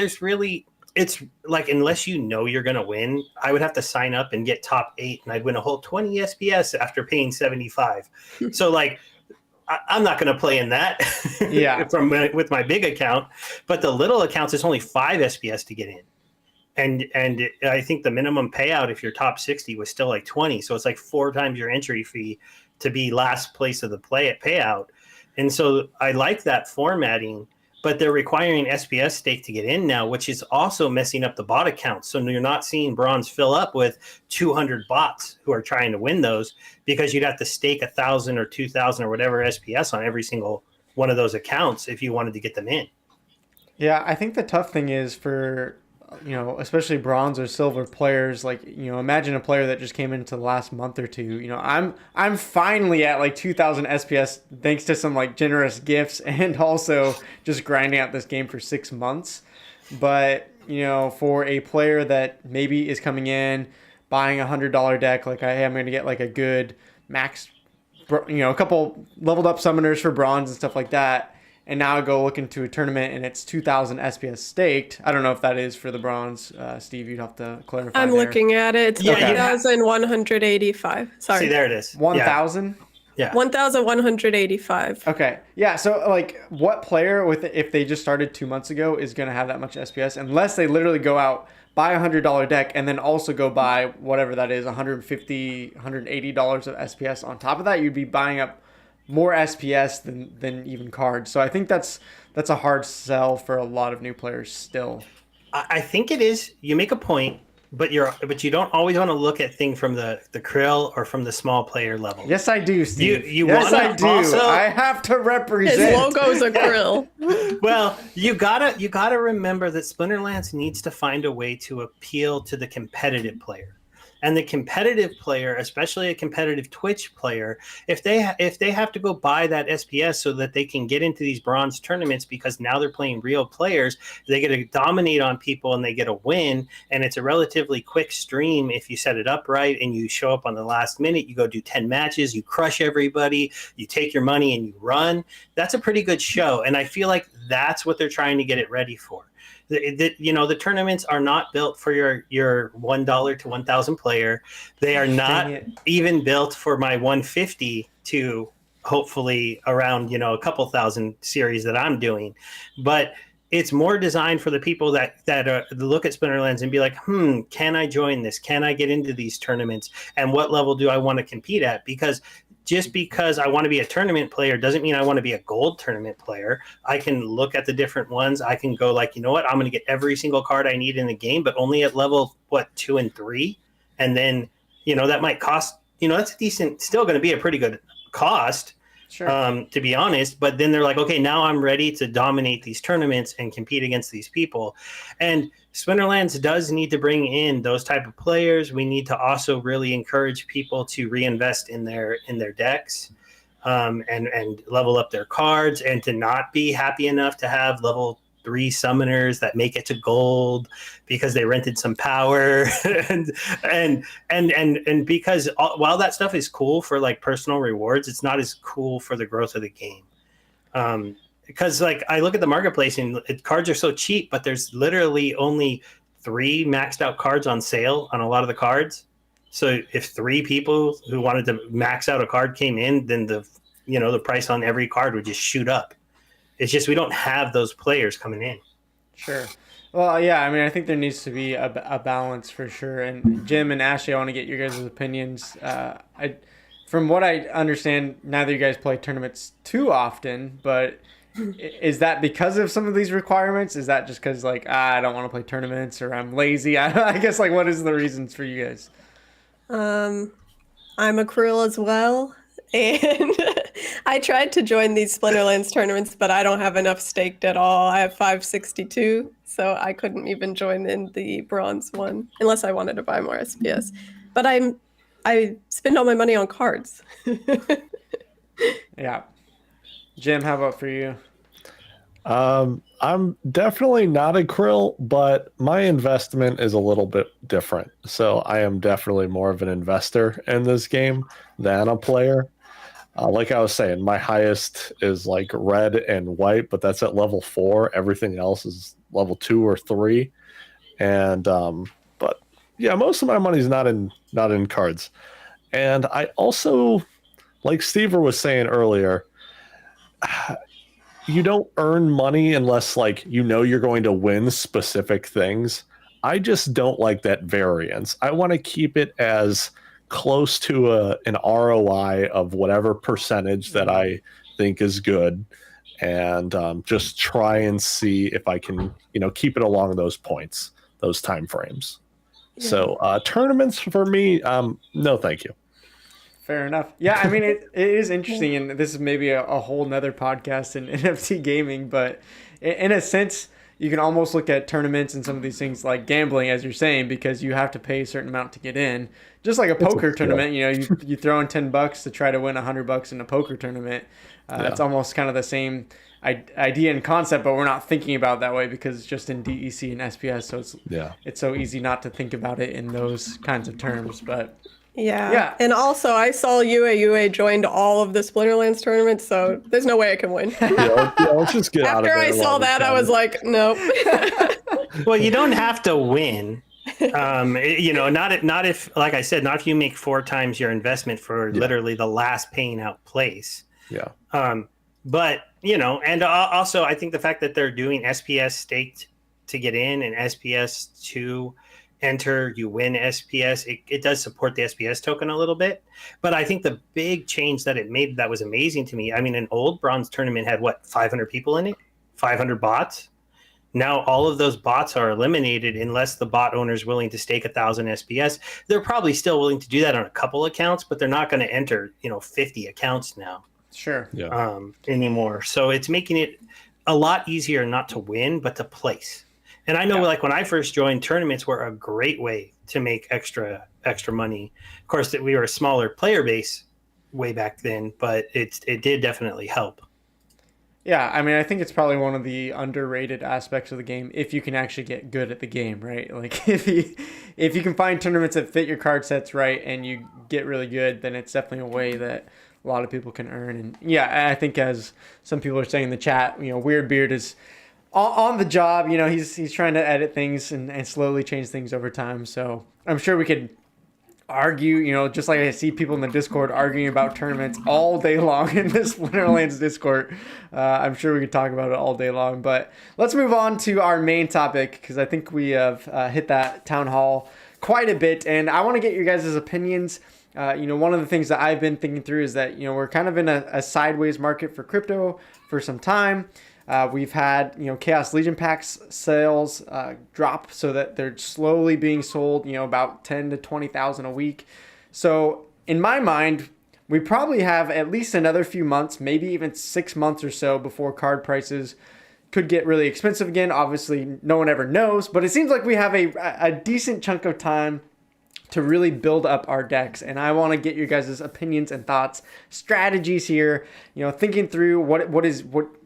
it's like, unless you know you're going to win, I would have to sign up and get top 8, and I'd win a whole 20 SPS after paying 75. So like, I'm not going to play in that with my big account, but the little accounts, it's only 5 SPS to get in. And I think the minimum payout if you're top 60 was still like 20. So it's like 4 times your entry fee to be last place of the payout. And so I like that formatting. but they're requiring SPS stake to get in now, which is also messing up the bot accounts. So you're not seeing bronze fill up with 200 bots who are trying to win those, because you'd have to stake 1,000 or 2,000 or whatever SPS on every single one of those accounts if you wanted to get them in. Yeah, I think the tough thing is for, especially bronze or silver players, like, imagine a player that just came into the last month or two. I'm finally at like 2,000 SPS thanks to some like generous gifts and also just grinding out this game for 6 months. But, for a player that maybe is coming in, buying $100 deck, like I am going to get like a good max, a couple leveled up summoners for bronze and stuff like that. And now I go look into a tournament and it's 2,000 SPS staked. I don't know if that is for the bronze. Steve, you'd have to clarify. I'm looking at it. It's Yeah, 1,185. Sorry. See, there it is. 1,000? Yeah. 1,185. Okay. Yeah. So, like, what player if they just started 2 months ago is going to have that much SPS unless they literally go out, buy $100 deck, and then also go buy whatever that is, $150, $180 of SPS on top of that? You'd be buying up more SPS than even cards. So I think that's a hard sell for a lot of new players still. I think it is. You make a point, but you don't always want to look at things from the krill or from the small player level. Yes, I do, Steve. Yes, I do. Also, I have to represent. His logo's a grill. Well, you gotta remember that Splinterlands needs to find a way to appeal to the competitive player. And the competitive player, especially a competitive Twitch player, if they have to go buy that SPS so that they can get into these bronze tournaments, because now they're playing real players, they get to dominate on people and they get a win. And it's a relatively quick stream if you set it up right and you show up on the last minute. You go do 10 matches, you crush everybody, you take your money and you run. That's a pretty good show. And I feel like that's what they're trying to get it ready for. The tournaments are not built for your $1 to 1,000 player. They are not even built for my 150 to hopefully around a couple thousand series that I'm doing. But it's more designed for the people that look at Splinterlands and be like, can I join this? Can I get into these tournaments? And what level do I want to compete at? Because just because I want to be a tournament player doesn't mean I want to be a gold tournament player. I can look at the different ones. I can go like, what? I'm going to get every single card I need in the game, but only at level 2 and 3. And then, that might cost, that's still going to be a pretty good cost. Sure. To be honest, but then they're like, okay, now I'm ready to dominate these tournaments and compete against these people. And Splinterlands does need to bring in those type of players. We need to also really encourage people to reinvest in their decks, and level up their cards, and to not be happy enough to have level 3 summoners that make it to gold because they rented some power and because while that stuff is cool for like personal rewards, it's not as cool for the growth of the game. Because like I look at the marketplace and cards are so cheap, but there's literally only 3 maxed out cards on sale on a lot of the cards. So if 3 people who wanted to max out a card came in, then the price on every card would just shoot up. It's just we don't have those players coming in. Sure. Well, yeah, I mean, I think there needs to be a balance for sure. And Jim and Ashley, I want to get your guys' opinions. From what I understand, neither of you guys play tournaments too often, but is that because of some of these requirements? Is that just because, like, I don't want to play tournaments or I'm lazy? I guess, like, what is the reasons for you guys? I'm a krill as well. And I tried to join these Splinterlands tournaments, but I don't have enough staked at all. I have 562, so I couldn't even join in the bronze one unless I wanted to buy more SPS. But I spend all my money on cards. Yeah. Jim, how about for you? I'm definitely not a krill, but my investment is a little bit different. So I am definitely more of an investor in this game than a player. Like I was saying, my highest is like red and white, but that's at level 4. Everything else is level 2 or 3. And but yeah, most of my money is not in cards. And I also, like SteveR was saying earlier, you don't earn money unless like you're going to win specific things. I just don't like that variance. I want to keep it as close to an ROI of whatever percentage that I think is good. and just try and see if I can, keep it along those points, those time frames. Yeah. So tournaments for me, no, thank you. Fair enough. Yeah, I mean, it is interesting, and this is maybe a whole nother podcast in NFT gaming, but in a sense, you can almost look at tournaments and some of these things like gambling, as you're saying, because you have to pay a certain amount to get in. Just like a poker tournament, you throw in $10 to try to win $100 in a poker tournament. It's almost kind of the same idea and concept, but we're not thinking about it that way because it's just in DEC and SPS, so it's so easy not to think about it in those kinds of terms. But yeah. And also, I saw UA joined all of the Splinterlands tournaments, so there's no way I can win. Let's just get out of After there I saw that, I was like, nope. Well, you don't have to win. Not if, like I said, not if you make 4 times your investment for literally the last paying out place. Yeah. But, and also I think the fact that they're doing SPS staked to get in and SPS to enter, you win SPS, it does support the SPS token a little bit. But I think the big change that it made that was amazing to me, I mean, an old bronze tournament had 500 people in it, 500 bots. Now all of those bots are eliminated unless the bot owner is willing to stake 1,000 SPS. They're probably still willing to do that on a couple accounts, but they're not going to enter, 50 accounts now. Sure. Yeah. Anymore. So it's making it a lot easier not to win, but to place. And I know like when I first joined, tournaments were a great way to make extra money. Of course, that we were a smaller player base way back then, but it did definitely help. Yeah, I mean, I think it's probably one of the underrated aspects of the game if you can actually get good at the game, right? Like if you can find tournaments that fit your card sets right and you get really good, then it's definitely a way that a lot of people can earn. And yeah, I think as some people are saying in the chat, Weirdbeard is on the job. He's trying to edit things and slowly change things over time. So I'm sure we could argue, just like I see people in the Discord arguing about tournaments all day long in this Splinterlands Discord. I'm sure we could talk about it all day long. But let's move on to our main topic because I think we have hit that town hall quite a bit. And I want to get your guys' opinions. One of the things that I've been thinking through is that, we're kind of in a sideways market for crypto for some time. We've had, Chaos Legion packs sales drop so that they're slowly being sold, about 10 to 20,000 a week. So in my mind, we probably have at least another few months, maybe even 6 months or so before card prices could get really expensive again. Obviously, no one ever knows, but it seems like we have a decent chunk of time to really build up our decks. And I want to get your guys' opinions and thoughts, strategies here, thinking through what is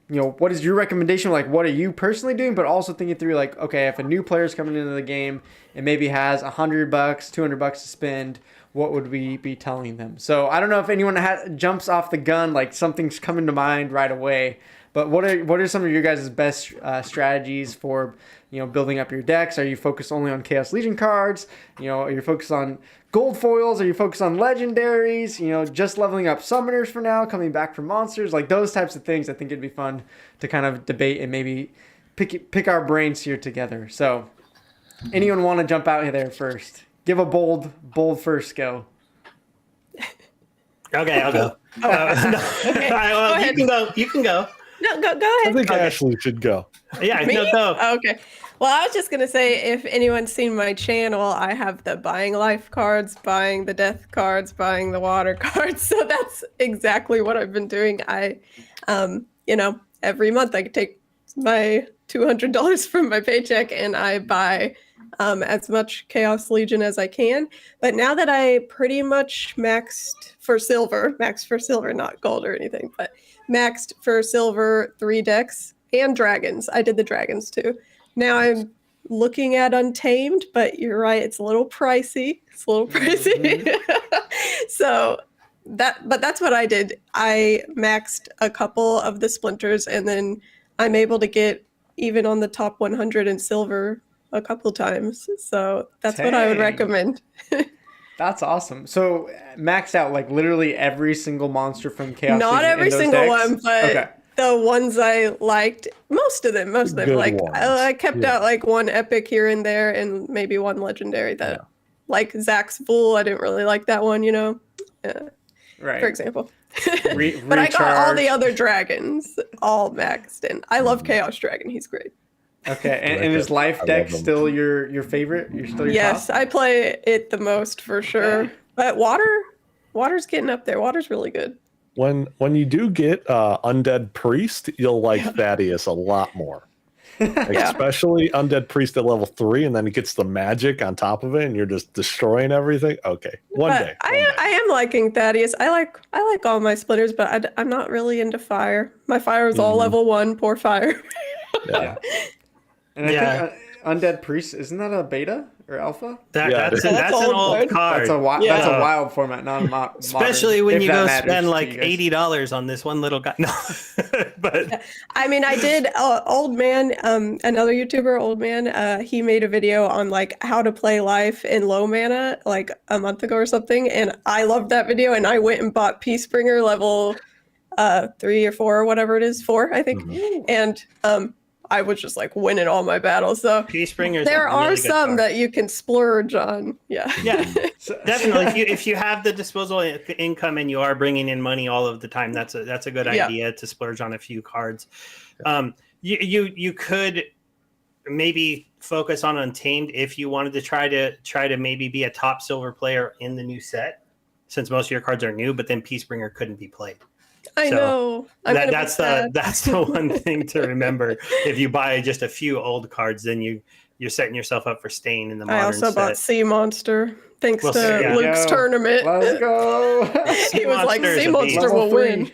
your recommendation? Like, what are you personally doing? But also thinking through like, okay, if a new player is coming into the game and maybe has $100, $200 to spend, what would we be telling them? So I don't know if anyone jumps off the gun, like something's coming to mind right away. But what are some of your guys' best strategies for building up your decks? Are you focused only on Chaos Legion cards? Are you focused on gold foils? Are you focused on legendaries? Just leveling up summoners for now, coming back from monsters, like those types of things. I think it'd be fun to kind of debate and maybe pick our brains here together. So, anyone want to jump out there first? Give a bold first go. Okay, I'll go. Okay. Go ahead. You can go. No, go ahead. I think Ashley should go. Yeah, Me? no, go. Okay. Well, I was just going to say, if anyone's seen my channel, I have the buying life cards, buying the death cards, buying the water cards. So that's exactly what I've been doing. I, every month I take my $200 from my paycheck and I buy as much Chaos Legion as I can. But now that I pretty much maxed for silver, not gold or anything, but maxed for silver 3 decks and dragons. I did the dragons too. Now I'm looking at Untamed, but you're right, it's a little pricey. So that's what I did. I maxed a couple of the splinters and then I'm able to get even on the top 100 in silver a couple times. So that's what I would recommend. That's awesome. So maxed out like literally every single monster from Chaos Not Legion every in those single decks? one, but okay. The ones I liked, most of them. Good Like ones. I kept out like one epic here and there and maybe one legendary that like Zach's Fool. I didn't really like that one, Yeah. Right. for example. But I got all the other dragons all maxed in. I love Chaos Dragon. He's great. Okay, and is Life I Deck love them. still your favorite? You're still your Yes, top? I play it the most for sure. But water's getting up there. Water's really good. When you do get Undead Priest, you'll like Thaddeus a lot more. Especially Undead Priest at level 3, and then it gets the magic on top of it, and you're just destroying everything. Okay, one day. I am liking Thaddeus. I like all my splitters, but I'm not really into fire. My fire is all level 1. Poor fire. Yeah. And I think Undead Priest, isn't that a beta or alpha? That's an old card. That's a wild format, not a modern. Especially when you go spend like to you guys. $80 on this one little guy. No, but I mean, I did. Old Man, another YouTuber, Old Man, he made a video on like how to play Life in low mana like a month ago or something, and I loved that video. And I went and bought Peacebringer level 3 or 4 or whatever it is, 4 I think, and I was just like winning all my battles. So Peacebringers there are really some good that you can splurge on. Yeah. Definitely. If you have the disposable income and you are bringing in money all of the time, that's a good idea to splurge on a few cards. You could maybe focus on Untamed if you wanted to try to maybe be a top silver player in the new set, since most of your cards are new. But then Peacebringer couldn't be played. I know. That's the one thing to remember. If you buy just a few old cards, then you're setting yourself up for staying in the modern set. I also bought Sea Monster thanks to Luke's tournament. Let's go. He was like, Sea Monster will win.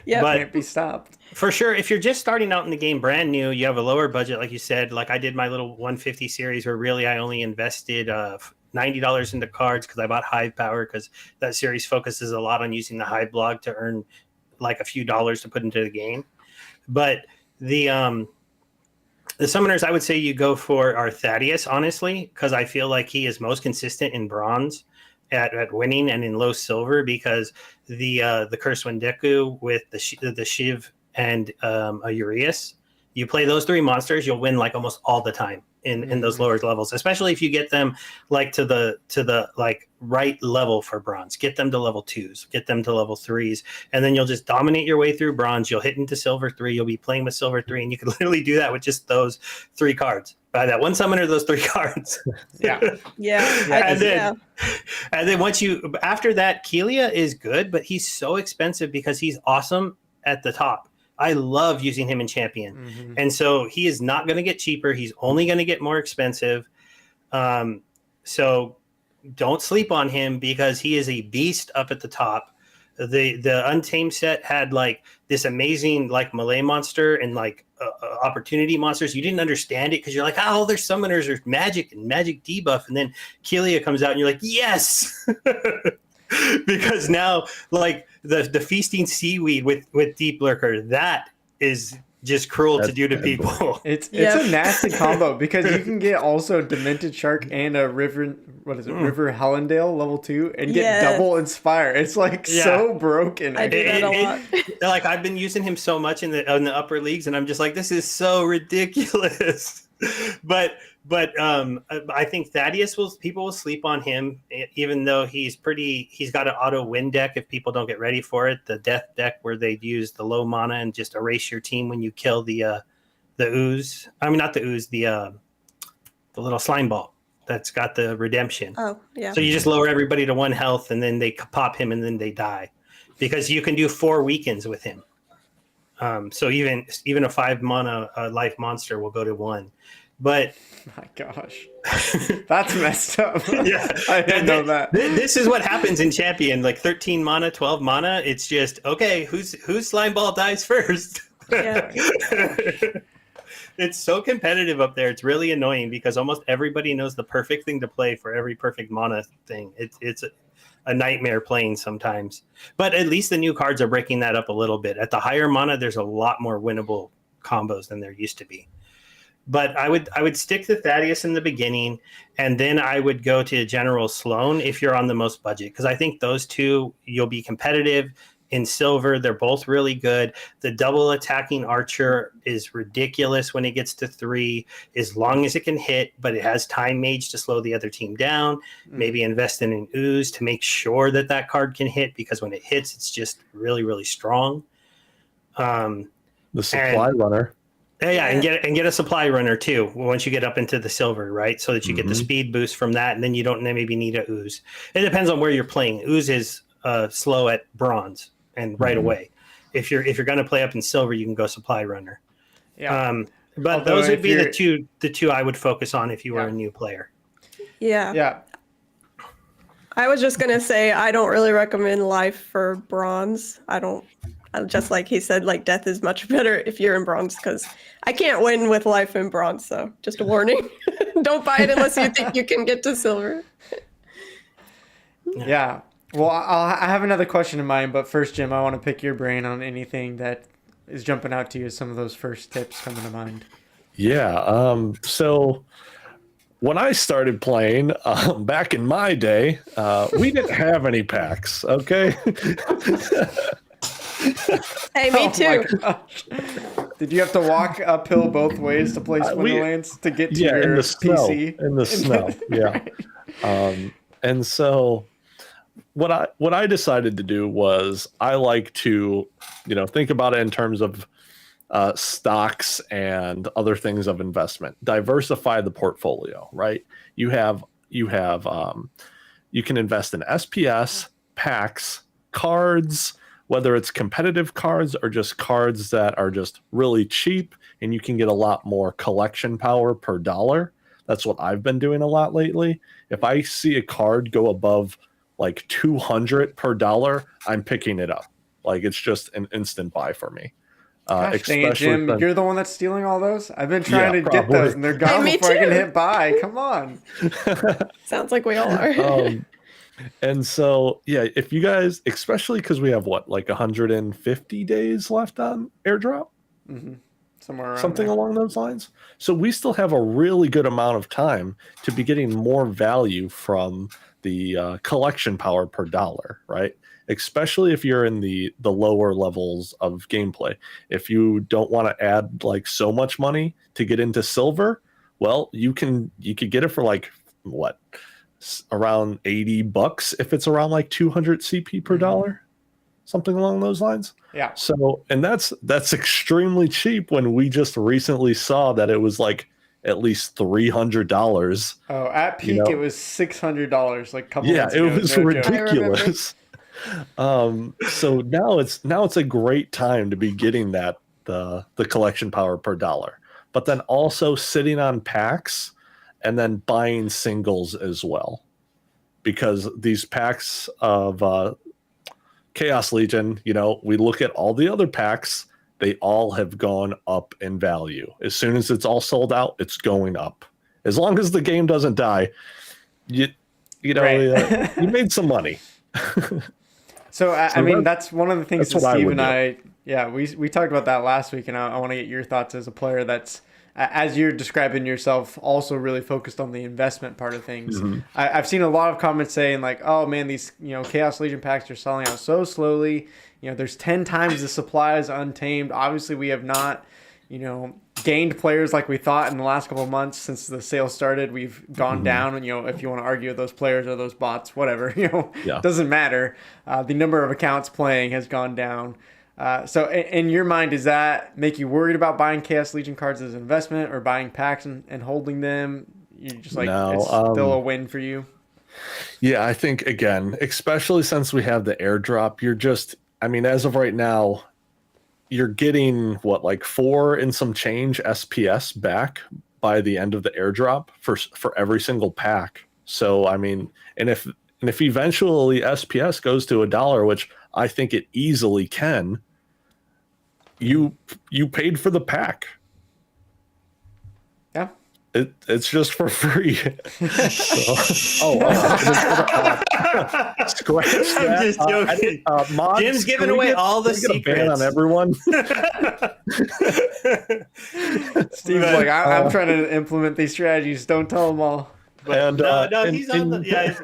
Yeah, can't be stopped. For sure, if you're just starting out in the game brand new, you have a lower budget, like you said. Like I did my little 150 series where really I only invested $90 into cards because I bought Hive Power, because that series focuses a lot on using the Hive blog to earn like a few dollars to put into the game. But the summoners I would say you go for are Thaddeus, honestly, because I feel like he is most consistent in bronze at winning, and in low silver because the Curse Wendeku with the Shiv and a Urias, you play those 3 monsters, you'll win like almost all the time in those lower levels, especially if you get them like to the like right level for bronze. Get them to level 2s, get them to level 3s, and then you'll just dominate your way through bronze. You'll hit into silver 3, you'll be playing with silver 3, and you can literally do that with just those 3 cards. Buy that one summoner, those 3 cards. And then once you, after that, Keelia is good, but he's so expensive because he's awesome at the top. I love using him in champion. And so he is not going to get cheaper. He's only going to get more expensive. So don't sleep on him because he is a beast up at the top. The Untamed set had like this amazing like melee monster and like opportunity monsters. You didn't understand it because you're like, oh, there's summoners, there's magic and magic debuff. And then Keelia comes out and you're like, yes! Because now like the feasting seaweed with Deep Lurker, that is just cruel to do to people. It's a nasty combo because you can get also Demented Shark and a River Hellendale level 2 and get double Inspire. It's like so broken. I do that a lot. Like I've been using him so much in the upper leagues, and I'm just like, this is so ridiculous. But I think Thaddeus people will sleep on him, even though he's got an auto win deck if people don't get ready for it. The death deck where they use the low mana and just erase your team when you kill the ooze. I mean, not the ooze, the little slime ball that's got the redemption. Oh, yeah. So you just lower everybody to 1 health and then they pop him and then they die, because you can do 4 weakens with him. So even a 5 mana life monster will go to 1. But my gosh, that's messed up. Yeah, I didn't know that. This is what happens in Champion, like 13 mana, 12 mana. It's just, okay, whose slime ball dies first? Yeah. It's so competitive up there. It's really annoying because almost everybody knows the perfect thing to play for every perfect mana thing. It's a nightmare playing sometimes. But at least the new cards are breaking that up a little bit. At the higher mana, there's a lot more winnable combos than there used to be. But I would stick to Thaddeus in the beginning, and then I would go to General Sloan if you're on the most budget, because I think those two, you'll be competitive. in silver. They're both really good. The double attacking archer is ridiculous when it gets to 3, as long as it can hit, but it has time mage to slow the other team down. Maybe invest in an ooze to make sure that that card can hit, because when it hits, it's just really, really strong. The supply runner. Yeah, and get a supply runner too once you get up into the silver, right? So that you get the speed boost from that, and then you don't maybe need a ooze. It depends on where you're playing. Ooze is slow at bronze and right away. If you're going to play up in silver, you can go supply runner. Yeah. But Although those would be the two I would focus on if you were a new player. Yeah. Yeah. I was just gonna say I don't really recommend life for bronze. Just like he said, like death is much better if you're in bronze, because I can't win with life in bronze. So just a warning: don't buy it unless you think you can get to silver. Yeah. Well, I have another question in mind, but first, Jim, I want to pick your brain on anything that is jumping out to you as some of those first tips coming to mind. Yeah. So when I started playing back in my day, we didn't have any packs. Okay. Hey, me too. Did you have to walk uphill both ways to play Splinterlands to get to your in the PC? In the snow, yeah. Right. And so what I decided to do was I like to, think about it in terms of stocks and other things of investment. Diversify the portfolio, right? You can invest in SPS, packs, cards, whether it's competitive cards or just cards that are just really cheap and you can get a lot more collection power per dollar. That's what I've been doing a lot lately. If I see a card go above like 200 per dollar, I'm picking it up. Like it's just an instant buy for me. Gosh, dang it, Jim. You're the one that's stealing all those? I've been trying to get those and they're gone before I can hit buy. Come on. Sounds like we all are. And so, yeah, if you guys, especially because we have like 150 days left on airdrop, somewhere around something there. along those lines. So we still have a really good amount of time to be getting more value from the collection power per dollar, right? Especially if you're in the lower levels of gameplay. If you don't want to add like so much money to get into silver, well, you could get it for like what? Around $80 if it's around like 200 CP per dollar, something along those lines. Yeah. So, and that's extremely cheap when we just recently saw that it was like at least $300. Oh, at peak it was $600 like a couple months ago. Yeah, it was ridiculous. So now it's a great time to be getting the collection power per dollar, but then also sitting on packs and then buying singles as well, because these packs of Chaos Legion, we look at all the other packs, they all have gone up in value. As soon as it's all sold out, it's going up. As long as the game doesn't die, you made some money. So I mean, that's one of the things that Steve and I we talked about that last week, and I want to get your thoughts as a player that's, as you're describing yourself, also really focused on the investment part of things. I've seen a lot of comments saying like, oh man, these Chaos Legion packs are selling out so slowly. There's 10 times the supply is untamed. Obviously, we have not, gained players like we thought in the last couple of months since the sale started. We've gone down, and if you want to argue with those players or those bots, whatever, doesn't matter. The number of accounts playing has gone down. So in your mind, does that make you worried about buying Chaos Legion cards as an investment or buying packs and holding them? You just like, no, it's still a win for you? Yeah, I think, again, especially since we have the airdrop, as of right now, you're getting like 4 and some change SPS back by the end of the airdrop for every single pack. So, and if eventually SPS goes to $1, which I think it easily can, you paid for the pack. Yeah. It's just for free. Scratch that. I'm just joking. Mods, Jim's giving away all the secrets on everyone. Steve's like, I'm trying to implement these strategies. Don't tell them all. But, no, he's on the. Yeah.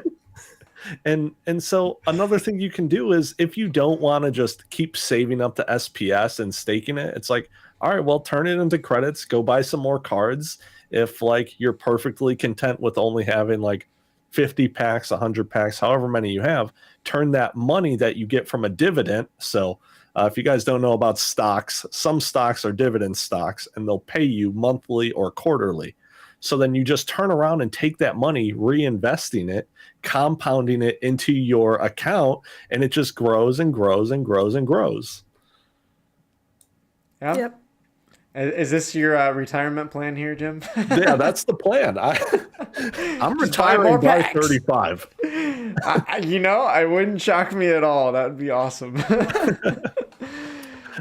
And so another thing you can do is if you don't want to just keep saving up the SPS and staking it, it's like, all right, well, turn it into credits, go buy some more cards. If like you're perfectly content with only having like 50 packs, 100 packs, however many you have, turn that money that you get from a dividend. So if you guys don't know about stocks, some stocks are dividend stocks and they'll pay you monthly or quarterly. So then you just turn around and take that money, reinvesting it, compounding it into your account, and it just grows and grows and grows and grows. Yeah. Yep. Is this your retirement plan here, Jim? Yeah, that's the plan. I'm Just buy retiring more by packs. 35. I wouldn't shock me at all. That would be awesome.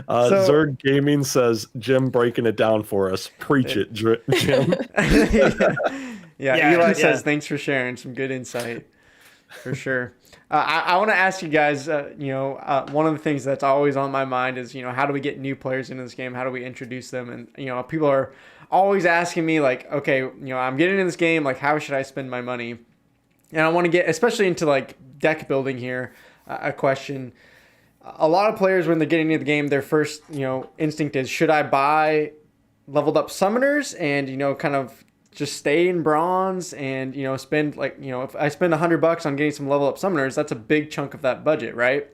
Zerg Gaming says, Jim breaking it down for us. Preach it, Jim. yeah, Eli says, thanks for sharing some good insight. For sure. I want to ask you guys, one of the things that's always on my mind is, how do we get new players into this game? How do we introduce them? And, people are always asking me like, okay, I'm getting into this game. Like, how should I spend my money? And I want to get, especially into like deck building here, a question. A lot of players, when they're getting into the game, their first, instinct is, should I buy leveled up summoners and, kind of just stay in bronze and, spend like, if I spend $100 on getting some level up summoners, that's a big chunk of that budget, right?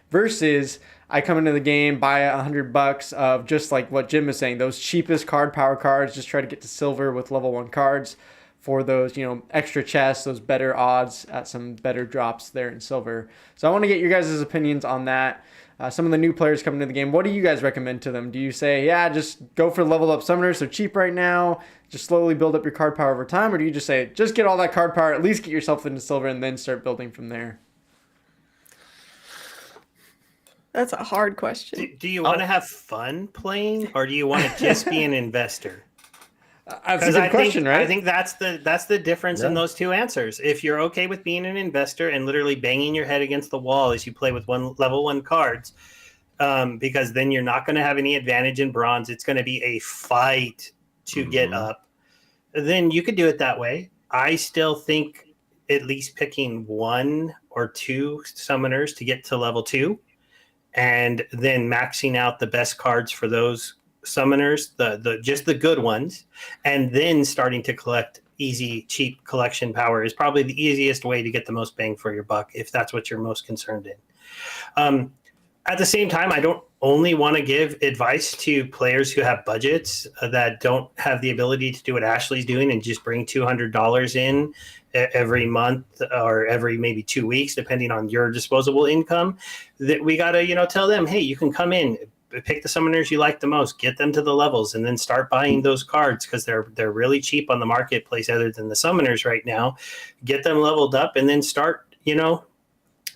Versus I come into the game, buy $100 of just like what Jim was saying, those cheapest card power cards, just try to get to silver with level 1 cards for those, extra chests, those better odds at some better drops there in silver. So I want to get your guys' opinions on that. Some of the new players coming into the game, what do you guys recommend to them? Do you say, yeah, just go for leveled up summoners, they're cheap right now, just slowly build up your card power over time? Or do you just say, just get all that card power, at least get yourself into silver and then start building from there? That's a hard question. Do you want to have fun playing, or do you want to just be an investor? That's a good question, right? I think that's the difference in those two answers. If you're okay with being an investor and literally banging your head against the wall as you play with level 1 cards, because then you're not going to have any advantage in bronze. It's going to be a fight to get up. Then you could do it that way. I still think at least picking 1 or 2 summoners to get to level 2, and then maxing out the best cards for those summoners, just the good ones, and then starting to collect easy, cheap collection power is probably the easiest way to get the most bang for your buck, if that's what you're most concerned in. At the same time, I don't only want to give advice to players who have budgets that don't have the ability to do what Ashley's doing and just bring $200 in every month or every maybe 2 weeks, depending on your disposable income. That we got to, tell them, hey, you can come in, pick the summoners you like the most, get them to the levels, and then start buying those cards because they're really cheap on the marketplace other than the summoners right now. Get them leveled up and then start,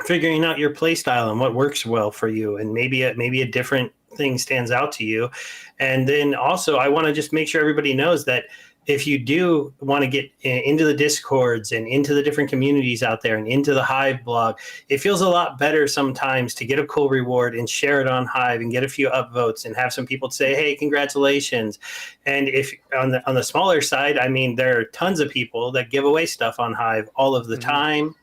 figuring out your play style and what works well for you, and maybe a different thing stands out to you. And then also I want to just make sure everybody knows that if you do want to get into the Discords and into the different communities out there and into the Hive blog, it feels a lot better sometimes to get a cool reward and share it on Hive and get a few upvotes and have some people say, hey, congratulations. And if on the smaller side, I mean, there are tons of people that give away stuff on Hive all of the time.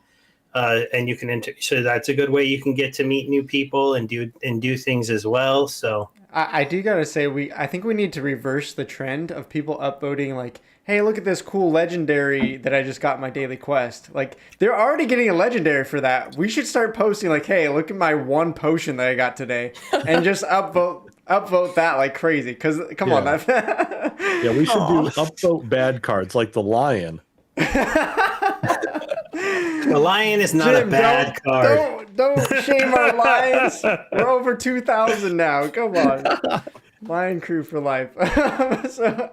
And you can so that's a good way you can get to meet new people and do things as well. So I do gotta say, I think we need to reverse the trend of people upvoting like, hey, look at this cool legendary that I just got in my daily quest. Like, they're already getting a legendary for that. We should start posting like, hey, look at my 1 potion that I got today, and just upvote that like crazy. Because come on, that yeah, we should do upvote bad cards like the lion. The lion is not a bad card. Don't shame our lions. We're over 2,000 now. Come on. Lion crew for life. So,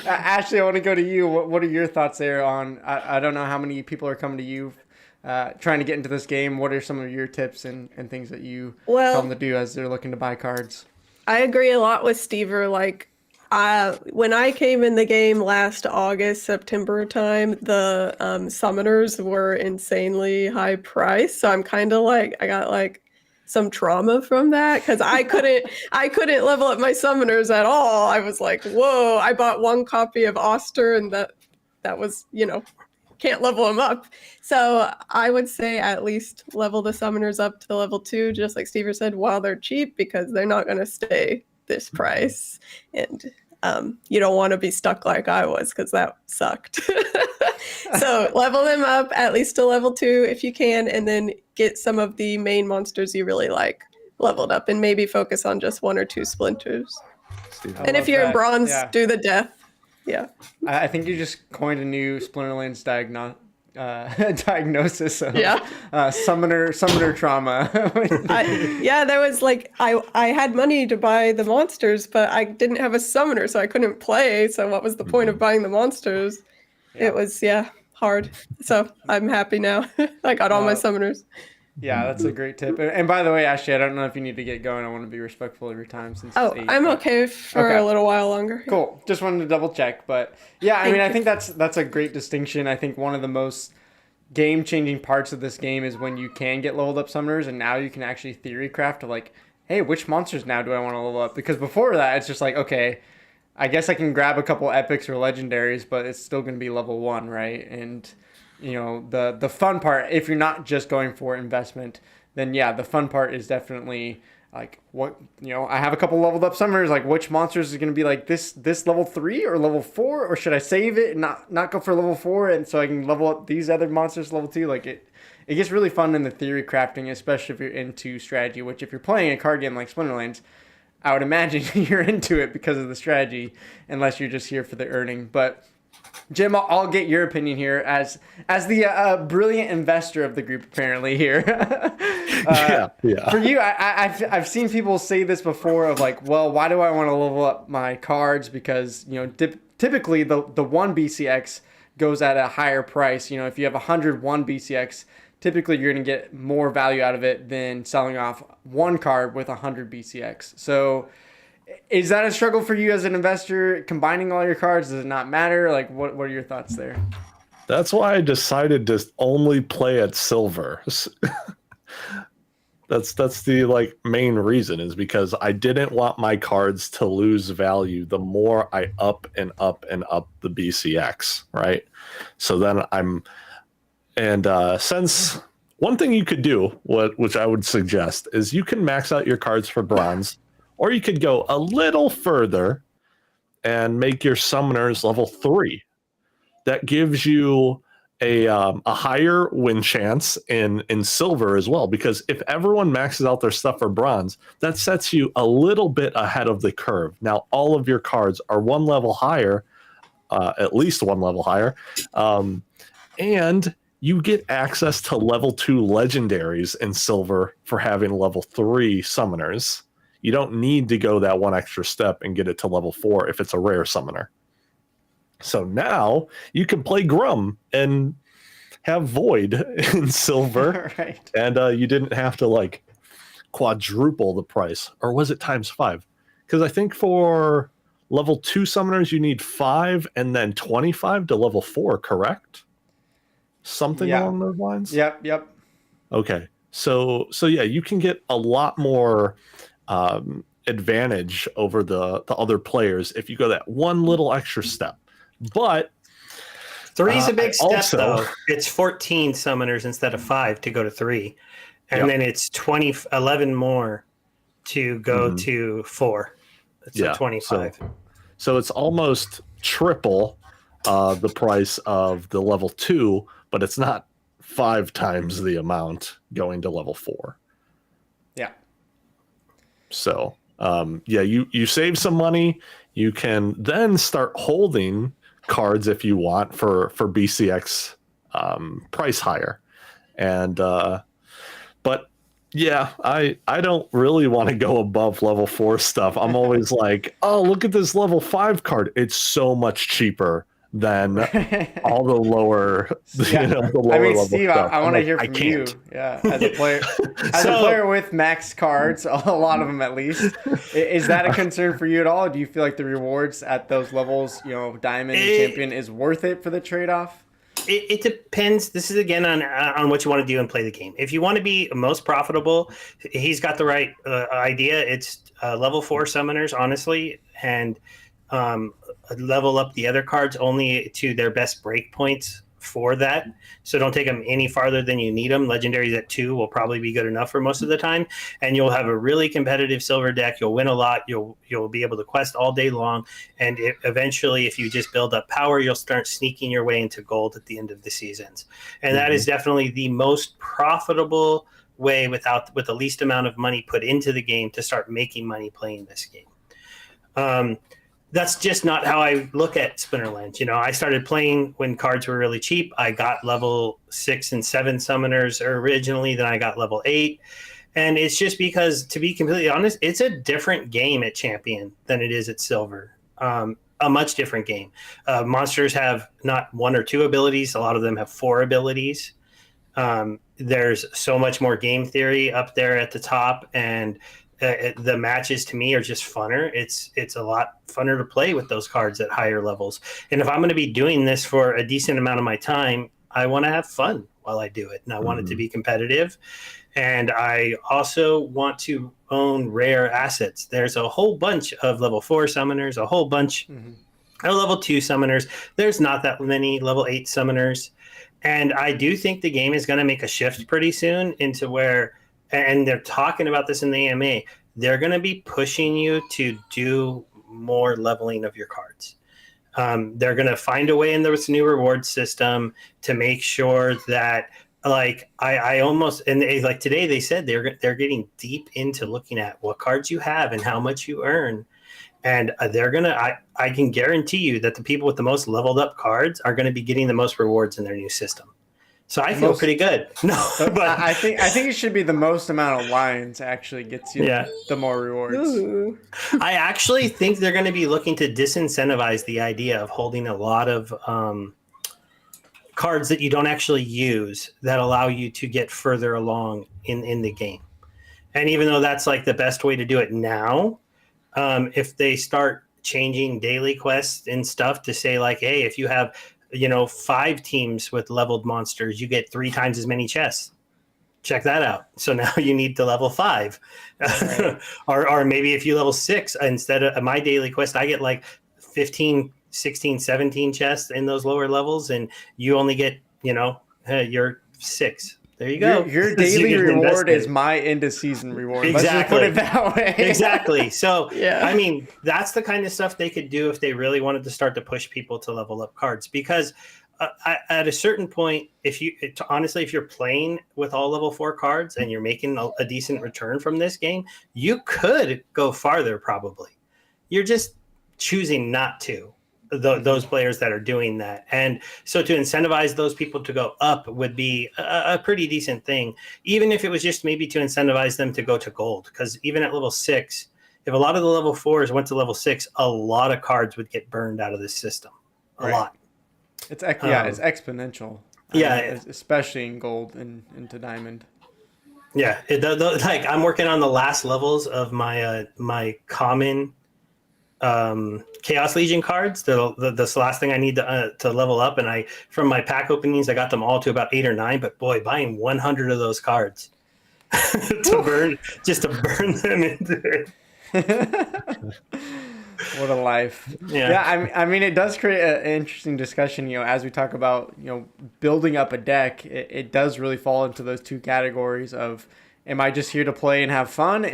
Ashley, I want to go to you. What are your thoughts there on, I don't know how many people are coming to you trying to get into this game. What are some of your tips and things that you tell them to do as they're looking to buy cards? I agree a lot with SteveR. Like, when I came in the game last August, September time, the summoners were insanely high price. So I'm kind of like, I got like some trauma from that because I couldn't level up my summoners at all. I was like, whoa, I bought 1 copy of Oster and that was, can't level them up. So I would say at least level the summoners up to level 2, just like Stever said, while they're cheap, because they're not going to stay this price. And you don't want to be stuck like I was, because that sucked. So level them up at least to level 2 if you can, and then get some of the main monsters you really like leveled up, and maybe focus on just 1 or 2 splinters. And if you're in bronze, do the death. Yeah. I think you just coined a new Splinterlands diagnosis of summoner trauma. There was like I had money to buy the monsters, but I didn't have a summoner, so I couldn't play. So what was the point of buying the monsters? Yeah. It was hard. So I'm happy now. I got all my summoners. Yeah, that's a great tip. And by the way, Ashley, I don't know if you need to get going. I want to be respectful of your time since it's 8. I'm okay for a little while longer. Cool. Just wanted to double check. But yeah, I think that's a great distinction. I think one of the most game-changing parts of this game is when you can get leveled up summoners, and now you can actually theory craft to like, hey, which monsters now do I want to level up? Because before that, it's just like, okay, I guess I can grab a couple epics or legendaries, but it's still going to be level 1, right? And you know, the fun part, if you're not just going for investment, then yeah, the fun part is definitely like, what, you know, I have a couple leveled up summoners, like which monsters is going to be like this level 3 or level 4, or should I save it and not go for level 4 and so I can level up these other monsters level 2? Like it gets really fun in the theory crafting, especially if you're into strategy, which if you're playing a card game like Splinterlands, I would imagine you're into it because of the strategy, unless you're just here for the earning. But Jim, I'll get your opinion here as the brilliant investor of the group, apparently here. For you, I've seen people say this before of like, well, why do I want to level up my cards? Because, you know, typically the 1 BCX goes at a higher price. You know, if you have 101 BCX, typically you're going to get more value out of it than selling off one card with 100 BCX. So is that a struggle for you as an investor, combining all your cards? Does it not matter? Like, what are your thoughts there? That's why I decided to only play at silver. That's the like main reason, is because I didn't want my cards to lose value the more I up and up and up the BCX, right? So then since one thing you could do, which I would suggest, is you can max out your cards for bronze, or you could go a little further and make your summoners level 3. That gives you a higher win chance in silver as well, because if everyone maxes out their stuff for bronze, that sets you a little bit ahead of the curve. Now, all of your cards are 1 level higher, at least 1 level higher, and you get access to level 2 legendaries in silver for having level 3 summoners. You don't need to go that one extra step and get it to level 4 if it's a rare summoner. So now you can play Grum and have Void in silver, right? And you didn't have to like quadruple the price, or was it times 5? Because I think for level 2 summoners you need 5 and then 25 to level 4, correct? Something along those lines. Yep. Okay, so yeah, you can get a lot more advantage over the other players if you go that one little extra step. But 3 is a big step, though. It's 14 summoners instead of 5 to go to 3, and then it's 11 more to go to 4. It's 25. So it's almost triple the price of the level 2, but it's not 5 times the amount going to level 4. Yeah. So, you save some money. You can then start holding cards if you want for BCX price higher. And, but yeah, I don't really want to go above level 4 stuff. I'm always like, oh, look at this level 5 card. It's so much cheaper than all the lower, the lower level Steve, stuff. I want to hear from you. Yeah, as a player, a player with max cards, a lot of them at least. Is that a concern for you at all? Do you feel like the rewards at those levels, Diamond and Champion, is worth it for the trade-off? It depends. This is again on what you want to do and play the game. If you want to be most profitable, he's got the right idea. It's level 4 summoners, honestly, and level up the other cards only to their best break points for that. So don't take them any farther than you need them. Legendaries at 2 will probably be good enough for most of the time, and you'll have a really competitive silver deck. You'll win a lot. You'll be able to quest all day long, and eventually, if you just build up power, you'll start sneaking your way into gold at the end of the seasons. And that is definitely the most profitable way with the least amount of money put into the game to start making money playing this game. That's just not how I look at Splinterlands. You know, I started playing when cards were really cheap. I got level 6 and 7 summoners originally, then I got level 8. And it's just because, to be completely honest, it's a different game at Champion than it is at Silver. A much different game. Monsters have not 1 or 2 abilities. A lot of them have 4 abilities. There's so much more game theory up there at the top, and the matches to me are just funner. It's a lot funner to play with those cards at higher levels. And if I'm going to be doing this for a decent amount of my time, I want to have fun while I do it, and I want it to be competitive. And I also want to own rare assets. There's a whole bunch of level 4 summoners, a whole bunch of level 2 summoners. There's not that many level 8 summoners. And I do think the game is going to make a shift pretty soon into where, and they're talking about this in the AMA, they're going to be pushing you to do more leveling of your cards. They're going to find a way in this new reward system to make sure that, like, I almost, and like today they said they're getting deep into looking at what cards you have and how much you earn. And they're going to, I can guarantee you that the people with the most leveled up cards are going to be getting the most rewards in their new system. So I feel pretty good. No, but I think it should be the most amount of lions actually gets you the more rewards. Ooh. I actually think they're going to be looking to disincentivize the idea of holding a lot of cards that you don't actually use that allow you to get further along in the game. And even though that's like the best way to do it now, if they start changing daily quests and stuff to say like, hey, if you have 5 teams with leveled monsters, you get 3 times as many chests. Check that out. So now you need to level 5. Right. or maybe if you level 6, instead of my daily quest, I get like 15, 16, 17 chests in those lower levels, and you only get, you're 6. There you go. Your daily reward is my end of season reward. Exactly. Let's just put it that way. Exactly. So, I mean, that's the kind of stuff they could do if they really wanted to start to push people to level up cards. Because at a certain point, if you're playing with all level 4 cards and you're making a decent return from this game, you could go farther probably. You're just choosing not to. Those players that are doing that. And so to incentivize those people to go up would be a pretty decent thing, even if it was just maybe to incentivize them to go to gold. Because even at level 6, if a lot of the level 4s went to level 6, a lot of cards would get burned out of this system. A lot. It's exponential. Especially in gold and into diamond. Yeah, like I'm working on the last levels of my my common Chaos Legion cards. The last thing I need to level up, and from my pack openings I got them all to about 8 or 9. But boy, buying 100 of those cards to burn them into it. What a life. Yeah. I mean, it does create an interesting discussion, as we talk about, building up a deck. It does really fall into those 2 categories of, am I just here to play and have fun,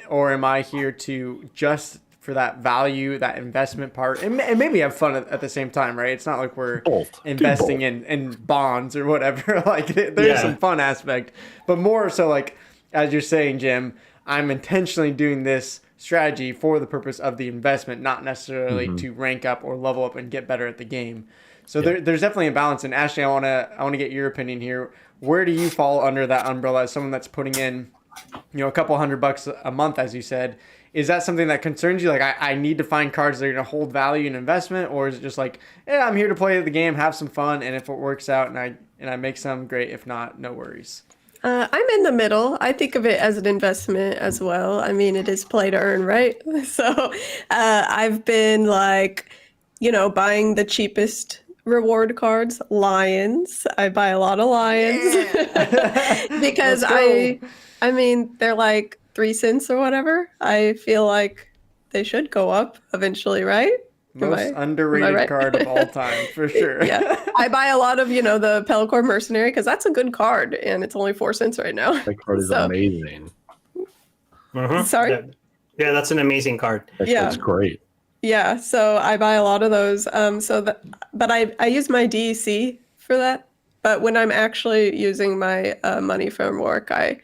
or am I here to just for that value, that investment part, and maybe have fun at the same time, right? It's not like we're investing in bonds or whatever. Like there's some fun aspect, but more so like, as you're saying, Jim, I'm intentionally doing this strategy for the purpose of the investment, not necessarily to rank up or level up and get better at the game. So there's definitely a balance. And Ashley, I want to get your opinion here. Where do you fall under that umbrella as someone that's putting in, a couple $100 a month, as you said? Is that something that concerns you? Like, I need to find cards that are going to hold value in investment, or is it just like, I'm here to play the game, have some fun, and if it works out and I make some, great. If not, no worries. I'm in the middle. I think of it as an investment as well. I mean, it is play to earn, right? So I've been like, buying the cheapest reward cards, lions. I buy a lot of lions because I mean, they're like 3 cents or whatever. I feel like they should go up eventually, right? Most Am I underrated right? card of all time, for sure. Yeah, I buy a lot of the Pelcor Mercenary because that's a good card, and it's only 4 cents right now. That card is So, amazing. sorry. Yeah, that's an amazing card. That Yeah. card's great. Yeah, so I buy a lot of those. But I use my DEC for that. But when I'm actually using my money from work, I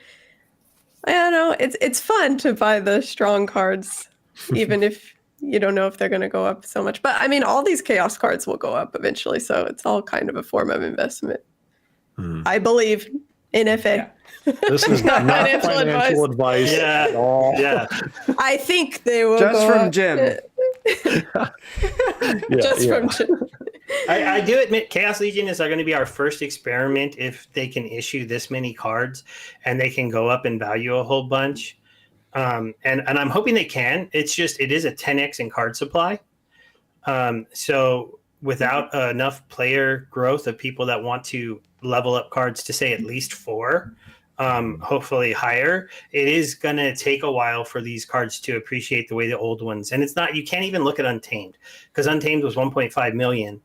don't know. It's fun to buy the strong cards, even if you don't know if they're going to go up so much. But I mean, all these chaos cards will go up eventually, so it's all kind of a form of investment. I believe in FA. Yeah. This is not Financial financial advice Yeah. at all. Yeah. I think they will Just go from up. Jim. Just from Jim. I do admit Chaos Legion is going to be our first experiment if they can issue this many cards and they can go up in value a whole bunch. And I'm hoping they can. It is a 10x in card supply. So without enough player growth of people that want to level up cards to say at least 4, hopefully higher, it is going to take a while for these cards to appreciate the way the old ones. And it's not, you can't even look at Untamed, because Untamed was 1.5 million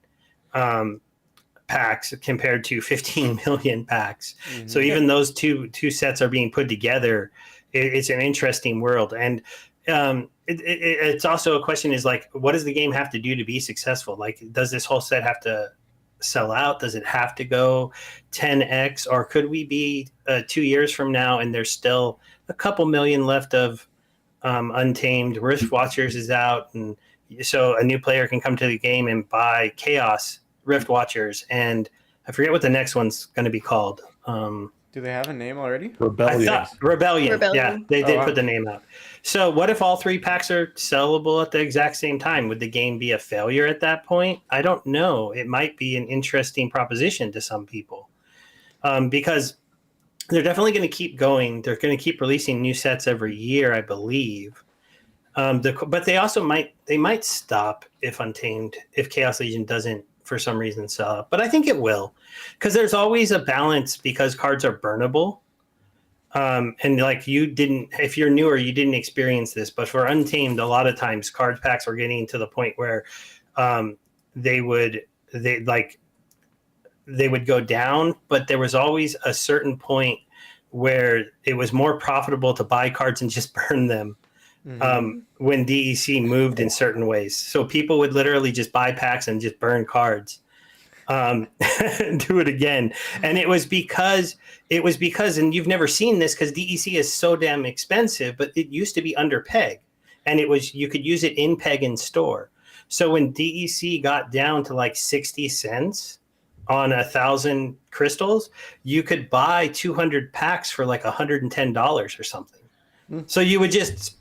packs compared to 15 million packs. So even those two sets are being put together. It's an interesting world. And it's also a question is like, what does the game have to do to be successful? Like, does this whole set have to sell out? Does it have to go 10x? Or could we be 2 years from now and there's still a couple million left of Untamed? Rift Watchers is out, and so a new player can come to the game and buy Chaos Rift Watchers, and I forget what the next one's going to be called. Do they have a name already? Rebellion. Rebellion. Yeah, they did wow. put the name out. So what if all 3 packs are sellable at the exact same time? Would the game be a failure at that point? I don't know. It might be an interesting proposition to some people, because they're definitely going to keep going. They're going to keep releasing new sets every year, I believe. But they also might stop if Chaos Legion doesn't for some reason sell out. But I think it will, because there's always a balance, because cards are burnable. And like if you're newer, you didn't experience this, but for Untamed, a lot of times card packs were getting to the point where they would go down, but there was always a certain point where it was more profitable to buy cards and just burn them. When DEC moved in certain ways. So people would literally just buy packs and just burn cards. Do it again. And it was because, and you've never seen this because DEC is so damn expensive, but it used to be under peg, and you could use it in peg in store. So when DEC got down to like 60 cents on 1,000 crystals, you could buy 200 packs for like $110 or something. So you would just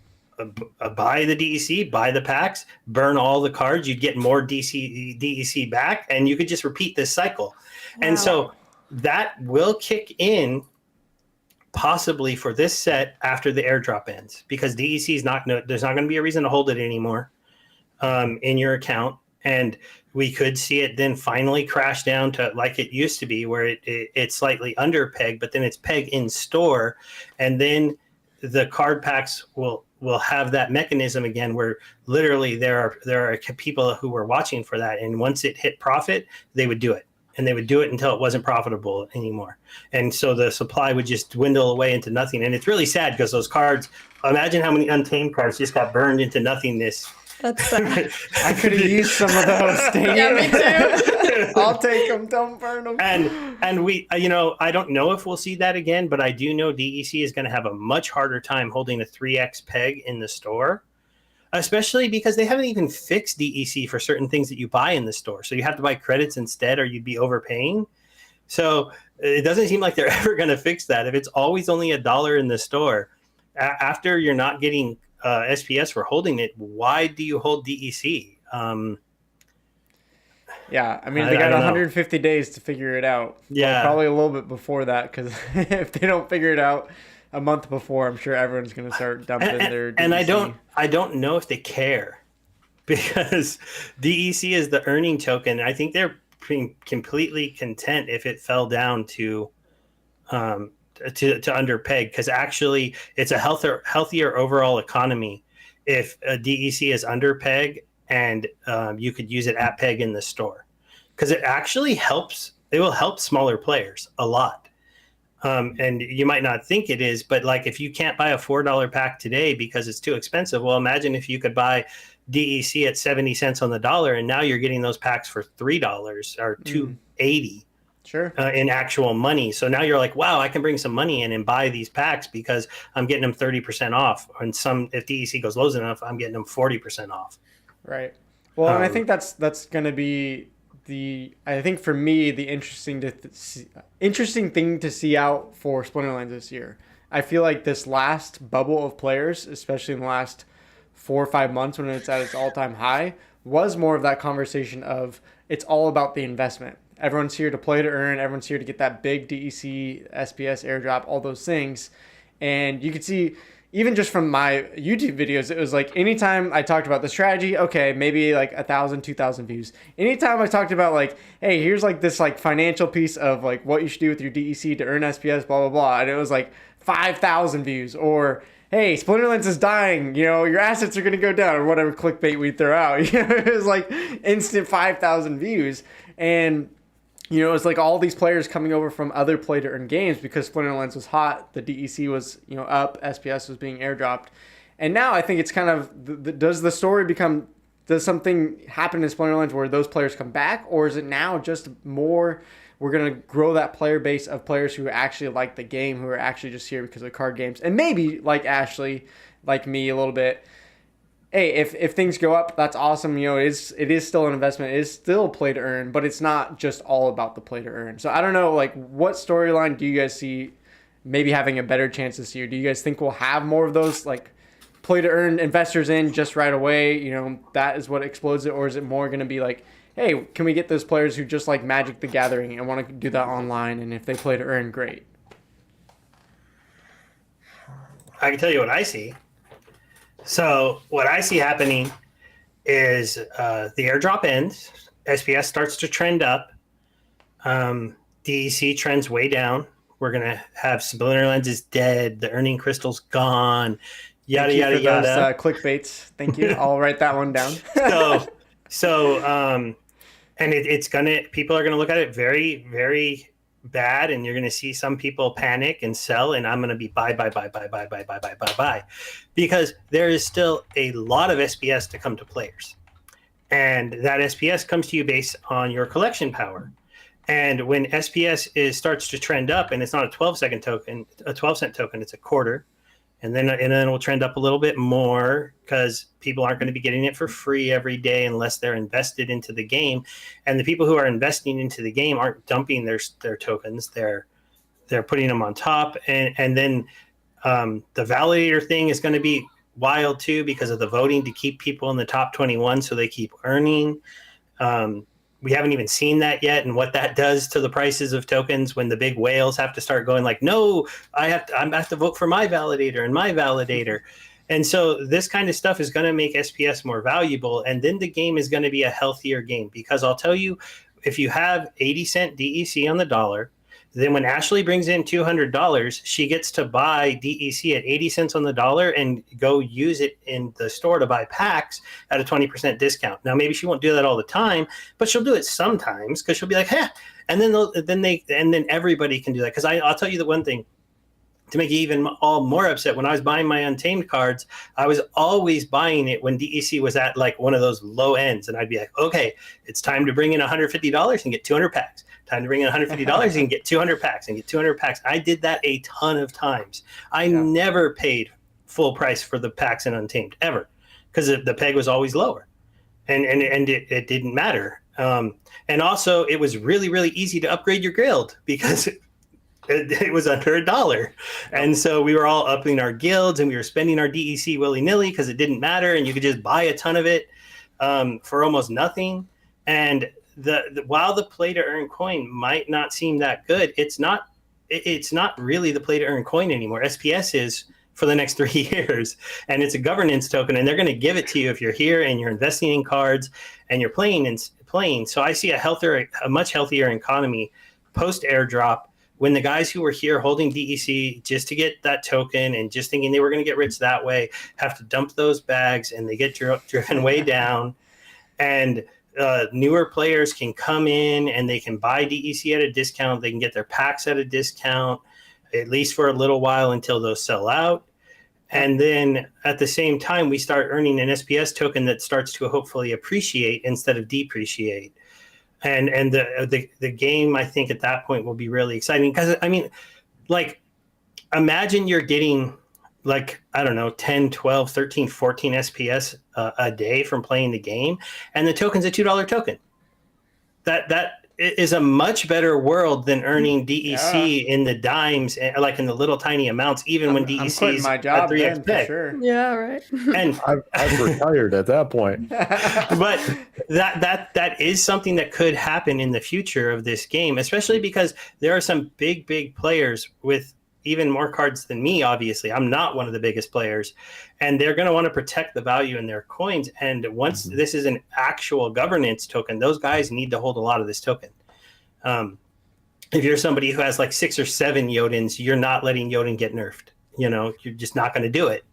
buy the DEC, buy the packs, burn all the cards, you'd get more DEC back, and you could just repeat this cycle. Wow. And so that will kick in possibly for this set after the airdrop ends, because DEC is there's not going to be a reason to hold it anymore in your account. And we could see it then finally crash down to like it used to be, where it's slightly under peg, but then it's peg in store. And then the card packs will have that mechanism again, where literally there are people who were watching for that, and once it hit profit, they would do it, and they would do it until it wasn't profitable anymore, and so the supply would just dwindle away into nothing. And it's really sad, because those cards, imagine how many Untamed cards just got burned into nothingness. That's sad. I could have used some of those. Yeah, me too. I'll take them. Don't burn them. And we, I don't know if we'll see that again, but I do know DEC is going to have a much harder time holding a 3x peg in the store, especially because they haven't even fixed DEC for certain things that you buy in the store. So you have to buy credits instead, or you'd be overpaying. So it doesn't seem like they're ever going to fix that. If it's always only $1 in the store, after you're not getting SPS for holding it, why do you hold DEC? Yeah, I mean, they got 150 days to figure it out. Yeah. Well, probably a little bit before that, because if they don't figure it out a month before, I'm sure everyone's going to start dumping their DEC. And I don't know if they care, because DEC is the earning token. I think they're completely content if it fell down to under peg, because actually it's a healthier overall economy if a DEC is under peg and you could use it at peg in the store, because it actually helps. It will help smaller players a lot. And you might not think it is, but like if you can't buy a $4 pack today because it's too expensive, well, imagine if you could buy DEC at 70 cents on the dollar, and now you're getting those packs for $3 or $2.80. Sure. In actual money. So now you're like, wow, I can bring some money in and buy these packs because I'm getting them 30% off. And if DEC goes low enough, I'm getting them 40% off. Right. Well, and I think that's going to be I think for me, the interesting thing to see out for Splinterlands this year. I feel like this last bubble of players, especially in the last 4 or 5 months when it's at its all-time high, was more of that conversation of it's all about the investment. Everyone's here to play to earn. Everyone's here to get that big DEC, SPS, airdrop, all those things. And you could see, even just from my YouTube videos, it was like anytime I talked about the strategy, okay, maybe like 1,000, 2,000 views. Anytime I talked about like, hey, here's like this like financial piece of like what you should do with your DEC to earn SPS, blah, blah, blah. And it was like 5,000 views. Or, hey, Splinterlands is dying, your assets are going to go down, or whatever clickbait we throw out. It was like instant 5,000 views. And it's like all these players coming over from other play-to-earn games because Splinterlands was hot, the DEC was, up, SPS was being airdropped. And now I think it's kind of, does something happen in Splinterlands where those players come back? Or is it now just more, we're going to grow that player base of players who actually like the game, who are actually just here because of card games? And maybe, like Ashley, like me a little bit, hey, if things go up, that's awesome. It is still an investment. It is still play to earn, but it's not just all about the play to earn. So I don't know, like, what storyline do you guys see maybe having a better chance this year? Do you guys think we'll have more of those, like, play to earn investors in just right away? That is what explodes it, or is it more going to be like, hey, can we get those players who just like Magic the Gathering and want to do that online, and if they play to earn, great? I can tell you what I see. So what I see happening is the airdrop ends, SPS starts to trend up, DEC trends way down. We're going to have Splinterlands is dead, the earning crystal's gone, yada, yada, yada. Those, clickbaits. Thank you. I'll write that one down. And people are going to look at it very, very bad, and you're going to see some people panic and sell, and I'm going to be buy, because there is still a lot of SPS to come to players, and that SPS comes to you based on your collection power. And when SPS starts to trend up, and it's not a 12-second token, a 12-cent token, it's a quarter, and then it will trend up a little bit more because people aren't going to be getting it for free every day unless they're invested into the game. And the people who are investing into the game aren't dumping their tokens; they're putting them on top. And then the validator thing is going to be wild too because of the voting to keep people in the top 21, so they keep earning. We haven't even seen that yet, and what that does to the prices of tokens when the big whales have to start going like, no, I have to vote for my validator and my validator. And so this kind of stuff is going to make SPS more valuable, and then the game is going to be a healthier game, because I'll tell you, if you have 80-cent DEC on the dollar, then when Ashley brings in $200, she gets to buy DEC at 80 cents on the dollar and go use it in the store to buy packs at a 20% discount. Now, maybe she won't do that all the time, but she'll do it sometimes because she'll be like, "Huh," and then everybody can do that. Because I'll tell you the one thing to make you even all more upset. When I was buying my Untamed cards, I was always buying it when DEC was at like one of those low ends, and I'd be like, "Okay, it's time to bring in $150 and get 200 packs." Time to bring in $150 and get 200 packs and get 200 packs. I did that a ton of times. I never paid full price for the packs in Untamed, ever, because the peg was always lower, and it didn't matter. And also, it was really, really easy to upgrade your guild because it was under $1. And so we were all upping our guilds, and we were spending our DEC willy-nilly because it didn't matter, and you could just buy a ton of it for almost nothing. And while the play to earn coin might not seem that good, it's not really the play to earn coin anymore. SPS is for the next 3 years, and it's a governance token, and they're going to give it to you if you're here and you're investing in cards and you're playing. So I see a much healthier economy post airdrop, when the guys who were here holding DEC just to get that token and just thinking they were going to get rich that way have to dump those bags, and they get driven way down. and newer players can come in and they can buy DEC at a discount. They can get their packs at a discount, at least for a little while until those sell out. And then at the same time, we start earning an SPS token that starts to hopefully appreciate instead of depreciate. And the game, I think, at that point will be really exciting. Because, I mean, like, imagine you're getting, like, I don't know, 10, 12, 13, 14 SPS a day from playing the game. And the token's a $2 token. That is a much better world than earning DEC in the dimes, like in the little tiny amounts, even when DEC is my job at 3x for sure. Yeah, right. And I've retired at that point. but that is something that could happen in the future of this game, especially because there are some big players with even more cards than me. Obviously, I'm not one of the biggest players, and they're going to want to protect the value in their coins. And once this is an actual governance token, those guys need to hold a lot of this token. If you're somebody who has like 6 or 7 Jotens, you're not letting Jotun get nerfed. You know, you're just not going to do it.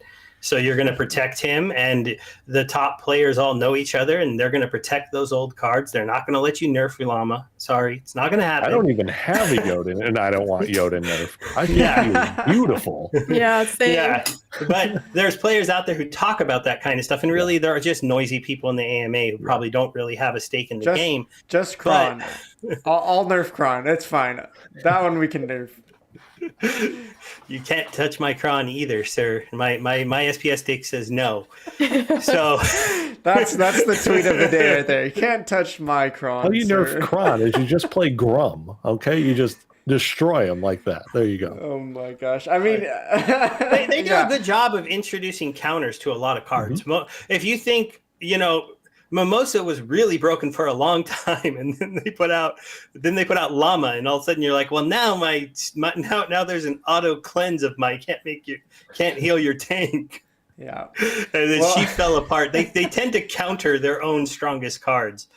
So you're going to protect him, and the top players all know each other, and they're going to protect those old cards. They're not going to let you nerf Ulama. Sorry, it's not going to happen. I don't even have a Jotun, and I don't want Jotun nerfed. I think he was beautiful. Yeah, same. Yeah, but there's players out there who talk about that kind of stuff, and really there are just noisy people in the AMA who probably don't really have a stake in the game. Just Kron. I'll nerf Kron. That's fine. That one we can nerf. You can't touch my Kron either, sir. My SPS stick says no. So that's the tweet of the day right there. You can't touch my Kron. How you nerf Kron is you just play Grum, okay? You just destroy him like that. There you go. Oh my gosh. I mean, they do a good job of introducing counters to a lot of cards. If you think, you know, Mimosa was really broken for a long time, and then they put out Llama, and all of a sudden you're like, well, now now there's an auto cleanse of my can't heal your tank. Yeah, and then she fell apart. They tend to counter their own strongest cards,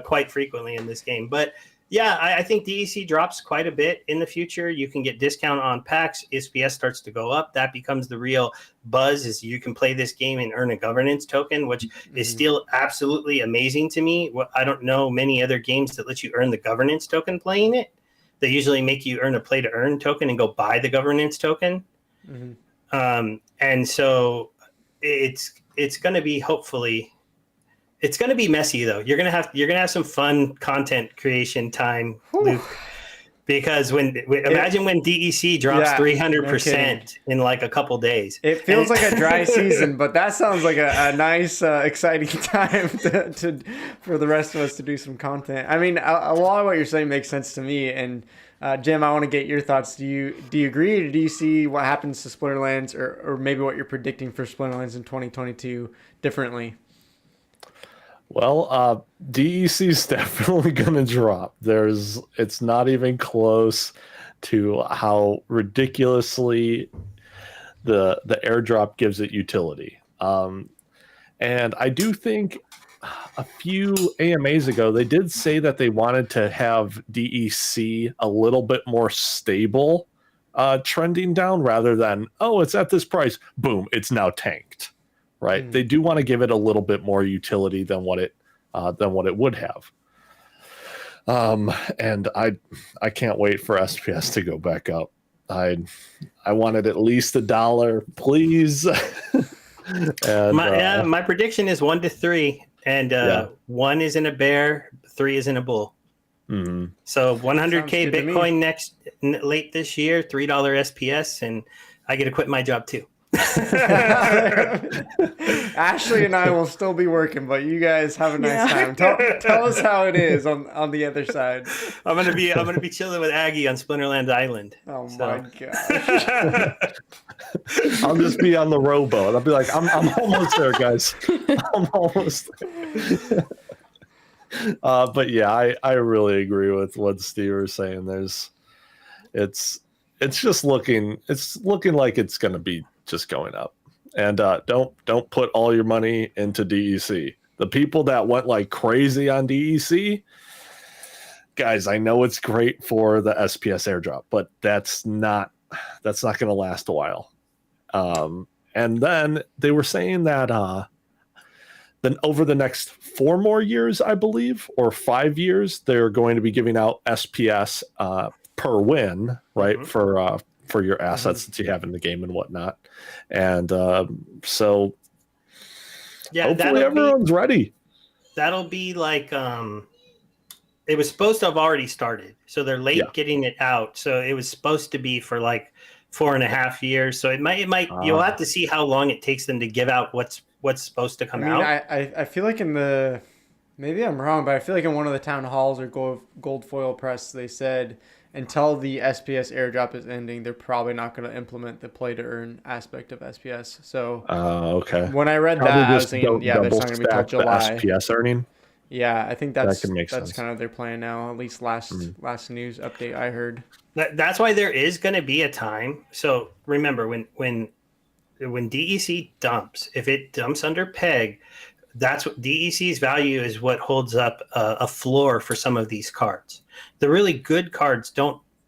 quite frequently in this game. But yeah, I think DEC drops quite a bit in the future. You can get discount on packs. SPS starts to go up. That becomes the real buzz, is you can play this game and earn a governance token, which is still absolutely amazing to me. I don't know many other games that let you earn the governance token playing it. They usually make you earn a play to earn token and go buy the governance token. And so it's going to be hopefully. It's going to be messy, though. You're going to have some fun content creation time, Luke, because imagine when DEC drops 300% in like a couple days. It feels like a dry season, but that sounds like a nice, exciting time for the rest of us to do some content. I mean, a lot of what you're saying makes sense to me. And Jim, I want to get your thoughts. Do you agree, or do you see what happens to Splinterlands, or maybe what you're predicting for Splinterlands in 2022 differently? Well, DEC is definitely going to drop. It's not even close to how ridiculously the airdrop gives it utility. And I do think a few AMAs ago, they did say that they wanted to have DEC a little bit more stable, trending down, rather than, oh, it's at this price, boom, it's now tanked. Right, they do want to give it a little bit more utility than what it would have, and I can't wait for SPS to go back up. I wanted at least $1, please. And, my prediction is 1 to 3, and 1 is in a bear, 3 is in a bull. So 100K Bitcoin late this year, $3 SPS, and I get to quit my job too. Ashley and I will still be working, but you guys have a nice time. Tell us how it is on the other side. I'm gonna be chilling with Aggie on Splinterland Island. Oh my gosh! I'll just be on the rowboat. I'll be like, I'm almost there, guys. I'm almost there. But yeah, I really agree with what Steve was saying. It's just looking like it's gonna be just going up. And don't put all your money into DEC. The people that went like crazy on DEC, guys, I know it's great for the SPS airdrop, but that's not going to last a while. And then they were saying that then over the next 4 more years, I believe, or 5 years, they're going to be giving out SPS per win, right? For your assets that you have in the game and whatnot. And so hopefully everyone's ready. That'll be like it was supposed to have already started. So they're late getting it out. So it was supposed to be for like 4.5 years. So it might you'll have to see how long it takes them to give out what's supposed to come out. I feel like maybe I'm wrong, but I feel like in one of the town halls or gold foil press, they said until the SPS airdrop is ending, they're probably not going to implement the play to earn aspect of SPS. So okay. When I read that, I was thinking, that's not going to be till July. SPS earning. Yeah, I think that's sense. kind of their plan now. At least last news update I heard. That's why there is going to be a time. So remember, when DEC dumps, if it dumps under peg, that's what DEC's value is. What holds up a floor for some of these cards. The really good cards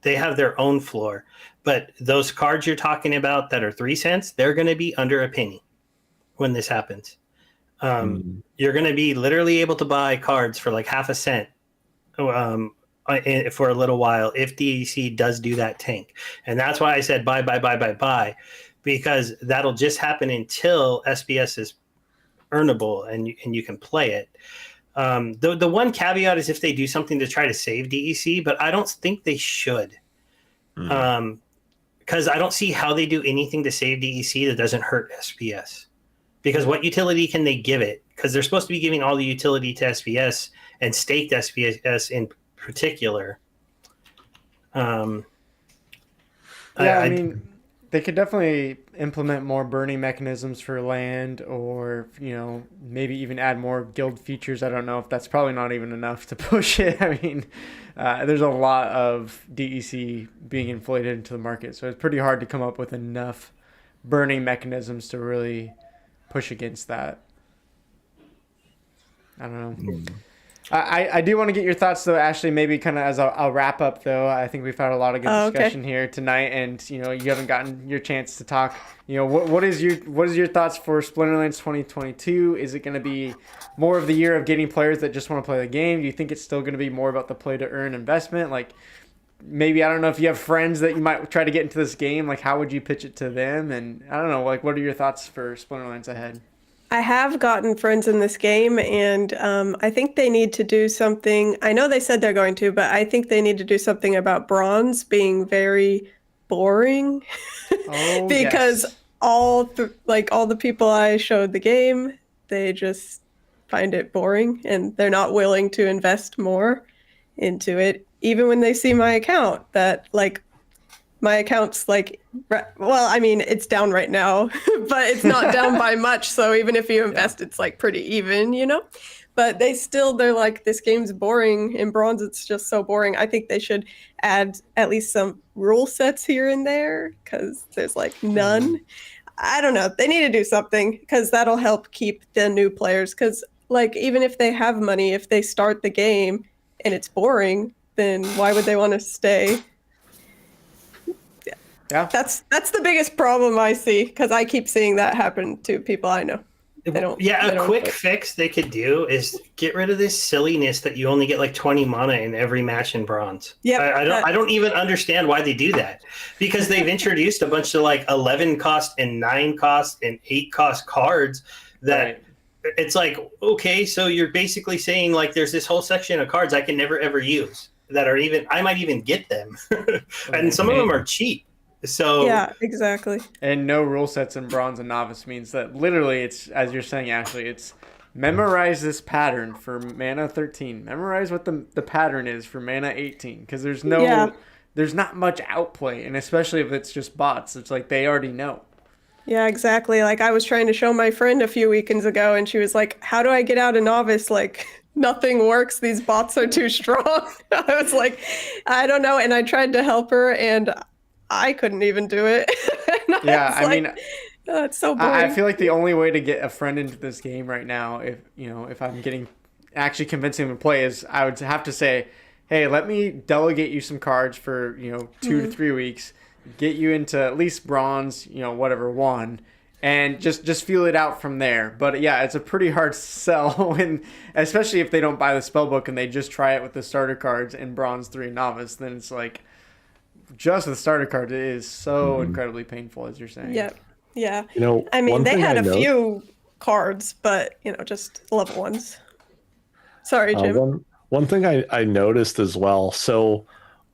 they have their own floor, but those cards you're talking about that are 3 cents, they're going to be under a penny when this happens. You're going to be literally able to buy cards for like half a cent for a little while if DEC does do that tank. And that's why I said buy, because that'll just happen until SPS is earnable and you can play it. The one caveat is if they do something to try to save DEC, but I don't think they should. Because I don't see how they do anything to save DEC that doesn't hurt SPS. Because what utility can they give it? Because they're supposed to be giving all the utility to SPS and staked SPS in particular. I mean, they could definitely implement more burning mechanisms for land, or maybe even add more guild features. I don't know if that's probably not even enough to push it. I mean, there's a lot of DEC being inflated into the market, so it's pretty hard to come up with enough burning mechanisms to really push against that. I don't know. I do want to get your thoughts though, Ashley, maybe kind of as a wrap up though. I think we've had a lot of good discussion here tonight, and you haven't gotten your chance to talk. What is your thoughts for Splinterlands 2022? Is it going to be more of the year of getting players that just want to play the game? Do you think it's still going to be more about the play to earn investment? Like maybe, I don't know if you have friends that you might try to get into this game, like how would you pitch it to them? And I don't know, like what are your thoughts for Splinterlands ahead? I have gotten friends in this game, and I think they need to do something. I know they said they're going to, but I think they need to do something about bronze being very boring. Because all the people I showed the game, they just find it boring, and they're not willing to invest more into it, even when they see my account. That my account's it's down right now, but it's not down by much. So even if you invest, it's pretty even, But they're like, this game's boring. In bronze, it's just so boring. I think they should add at least some rule sets here and there, because there's none. I don't know. They need to do something, because that'll help keep the new players. Because even if they have money, if they start the game and it's boring, then why would they want to stay? Yeah, that's the biggest problem I see, because I keep seeing that happen to people I know. A quick fix they could do is get rid of this silliness that you only get 20 mana in every match in bronze. Yeah, I don't even understand why they do that, because they've introduced a bunch of 11 cost and 9 cost and 8 cost cards that it's okay, so you're basically saying there's this whole section of cards I can never ever use that are I might even get them, and some of them are cheap. So yeah, exactly. And no rule sets in bronze and novice means that literally it's, as you're saying, Ashley, it's memorize this pattern for mana 13. Memorize what the pattern is for mana 18, because there's not much outplay, and especially if it's just bots, it's they already know. Yeah, exactly. I was trying to show my friend a few weekends ago, and she was like, "How do I get out of novice? Nothing works. These bots are too strong." I was like, "I don't know." And I tried to help her, and I couldn't even do it. I mean, it's so boring. I feel like the only way to get a friend into this game right now, if I'm actually convincing him to play, is I would have to say, hey, let me delegate you some cards for 2 to 3 weeks, get you into at least bronze, whatever, 1, and just feel it out from there. But yeah, it's a pretty hard sell when, especially if they don't buy the spell book and they just try it with the starter cards in Bronze 3 Novice. Then it's like, just with starter cards, it is so incredibly painful, as you're saying. Yep. Yeah. You know, I mean, one they thing had I a know- few cards, but just level ones. Sorry, Jim. One thing I noticed as well. So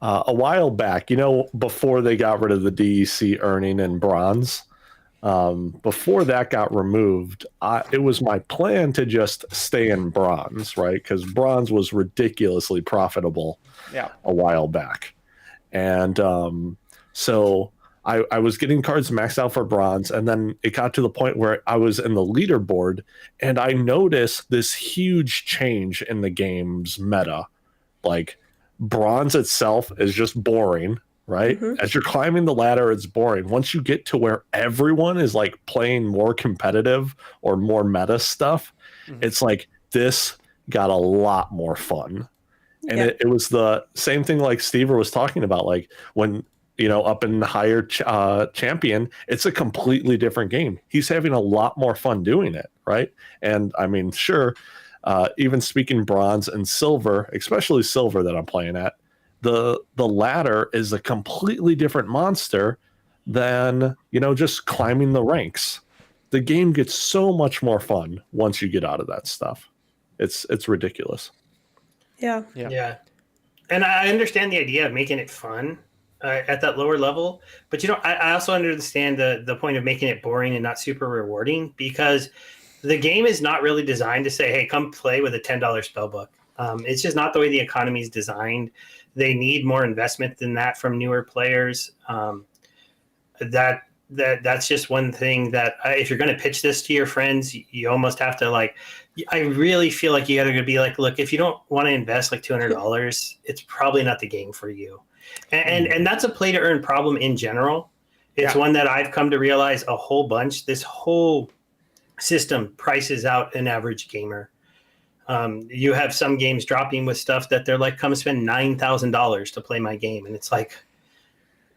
a while back, before they got rid of the DEC earning in Bronze, before that got removed, it was my plan to just stay in Bronze, right? Because Bronze was ridiculously profitable a while back. And so I was getting cards maxed out for Bronze, and then it got to the point where I was in the leaderboard, and I noticed this huge change in the game's meta. Like, Bronze itself is just boring, right? As you're climbing the ladder, it's boring. Once you get to where everyone is like playing more competitive or more meta stuff, it's like this got a lot more fun. And it was the same thing like SteveR was talking about, like when up in the higher champion, it's a completely different game. He's having a lot more fun doing it, right? And I mean, sure, even speaking Bronze and Silver, especially Silver that I'm playing at, the ladder is a completely different monster than just climbing the ranks. The game gets so much more fun once you get out of that stuff. It's ridiculous. Yeah. And I understand the idea of making it fun at that lower level, but I also understand the point of making it boring and not super rewarding, because the game is not really designed to say, hey, come play with a $10 spellbook. It's just not the way the economy is designed. They need more investment than that from newer players. That's just one thing that if you're going to pitch this to your friends, you almost have to I really feel like you got to be like, look, if you don't want to invest like $200, it's probably not the game for you. And that's a play to earn problem in general. It's one that I've come to realize a whole bunch. This whole system prices out an average gamer. You have some games dropping with stuff that they're like, come spend $9,000 to play my game. And it's like,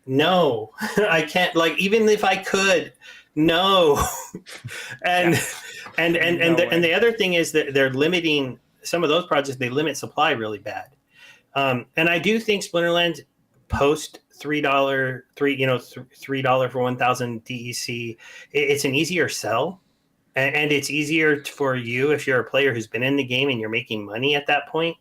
no, I can't, even if I could, no. and the other thing is that they're limiting some of those projects. They limit supply really bad. And I do think Splinterlands post $3 for 1,000 DEC. It's an easier sell, and it's easier for you if you're a player who's been in the game and you're making money at that point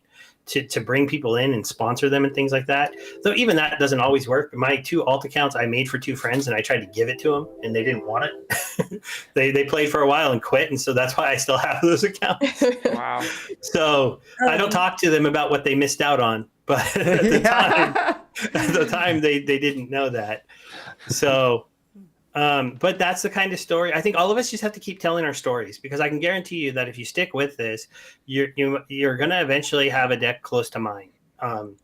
to bring people in and sponsor them and things like that. Though even that doesn't always work. My 2 alt accounts I made for 2 friends, and I tried to give it to them and they didn't want it. they played for a while and quit, and so that's why I still have those accounts. Wow. So I don't talk to them about what they missed out on, but at the time they didn't know that. So but that's the kind of story. I think all of us just have to keep telling our stories, because I can guarantee you that if you stick with this, you're going to eventually have a deck close to mine. And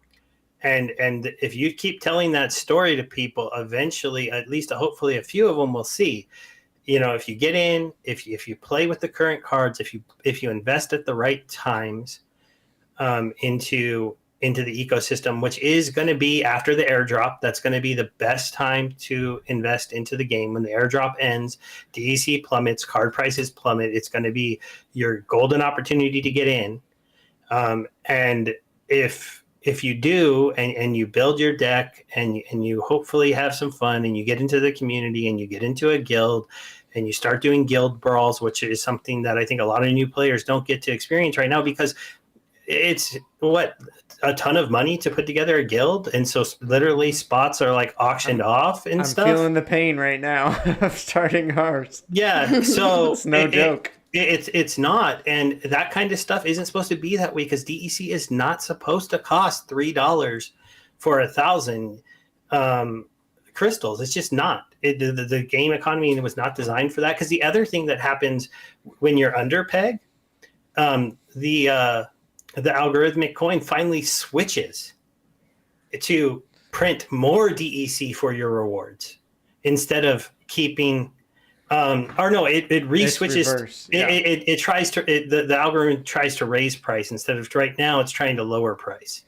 if you keep telling that story to people, eventually, at least hopefully a few of them will see, if you get in, if you play with the current cards, if you invest at the right times into the ecosystem, which is going to be after the airdrop. That's going to be the best time to invest into the game. When the airdrop ends, DEC plummets, card prices plummet. It's going to be your golden opportunity to get in. And if you do, and you build your deck, and you hopefully have some fun, and you get into the community, and you get into a guild, and you start doing guild brawls, which is something that I think a lot of new players don't get to experience right now, because it's a ton of money to put together a guild, and so literally spots are auctioned off and stuff. I'm feeling the pain right now of starting ours. Yeah, so it's no joke. It's not, and that kind of stuff isn't supposed to be that way, because DEC is not supposed to cost $3 for 1,000 crystals. It's just not. The game economy was not designed for that. Because the other thing that happens when you're under peg, the algorithmic coin finally switches to print more DEC for your rewards instead of keeping, it re-switches. It tries to, the algorithm tries to raise price instead of right now it's trying to lower price.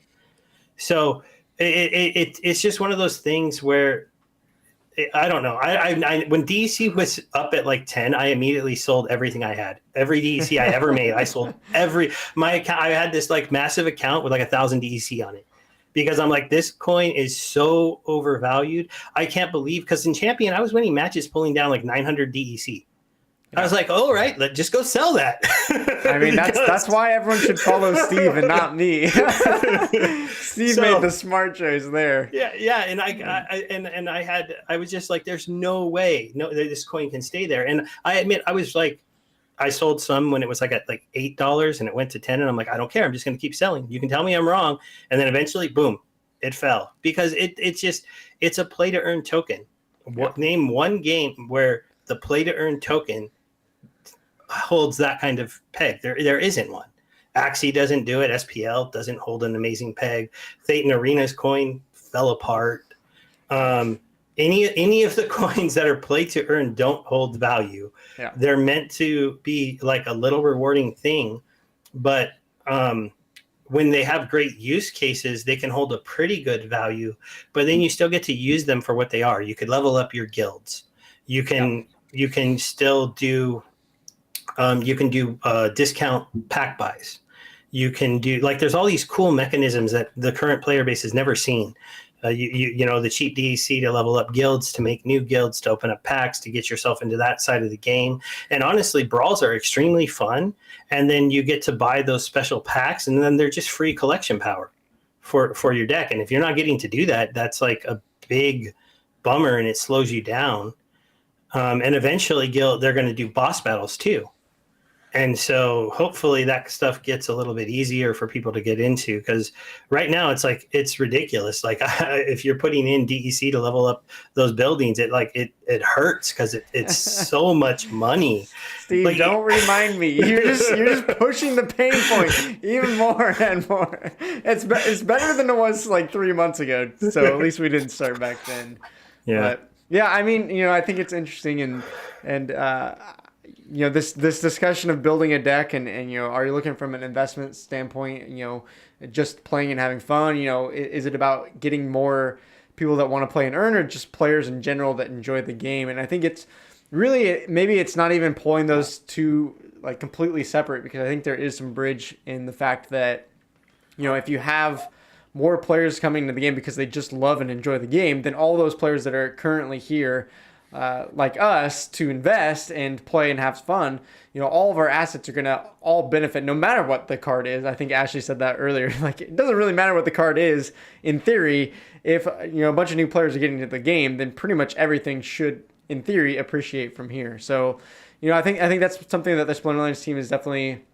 So it's just one of those things where I don't know. I when DEC was up at like 10, I immediately sold everything I had. Every DEC I ever made, I sold my account. I had this like massive account with like 1,000 DEC on it because I'm like, this coin is so overvalued. I can't believe, because in Champion I was winning matches pulling down like 900 DEC. I was like, all right, let's just go sell that. I mean, that's why everyone should follow Steve and not me. Steve made the smart choice there. Yeah, and I was just like, there's no way, this coin can stay there. And I admit, I was like, I sold some when it was like at like $8 and it went to 10, and I'm like, I don't care, I'm just going to keep selling. You can tell me I'm wrong, and then eventually, boom, it fell because it's a play to earn token. Yeah. Name one game where the play to earn token holds that kind of peg. There isn't one. Axie doesn't do it. SPL doesn't hold an amazing peg. Thetan Arena's coin fell apart. Any of the coins that are play to earn don't hold value. Yeah. They're meant to be like a little rewarding thing, but when they have great use cases, they can hold a pretty good value, but then you still get to use them for what they are. You could level up your guilds. You can still do discount pack buys. You can do, like, there's all these cool mechanisms that the current player base has never seen. You know, the cheap DEC to level up guilds, to make new guilds, to open up packs, to get yourself into that side of the game. And honestly, brawls are extremely fun. And then you get to buy those special packs, and then they're just free collection power for your deck. And if you're not getting to do that, that's like a big bummer, and it slows you down. And eventually, they're going to do boss battles too. And so hopefully that stuff gets a little bit easier for people to get into, because right now it's ridiculous. Like if you're putting in DEC to level up those buildings, it hurts because it's so much money. Steve, like, don't remind me. You're just pushing the pain point even more and more. It's better than it was like 3 months ago. So at least we didn't start back then. Yeah. But yeah, I mean, you know, I think it's interesting and you know, this discussion of building a deck and you know, are you looking from an investment standpoint, you know, just playing and having fun, you know, is it about getting more people that want to play and earn, or just players in general that enjoy the game? And I think it's really, maybe it's not even pulling those two like completely separate, because I think there is some bridge in the fact that, you know, if you have more players coming to the game because they just love and enjoy the game, then all those players that are currently here like us to invest and play and have fun, you know, all of our assets are going to all benefit no matter what the card is. I think Ashley said that earlier. Like, it doesn't really matter what the card is in theory. If, you know, a bunch of new players are getting into the game, then pretty much everything should, in theory, appreciate from here. So, you know, I think that's something that the Splinterlands team is definitely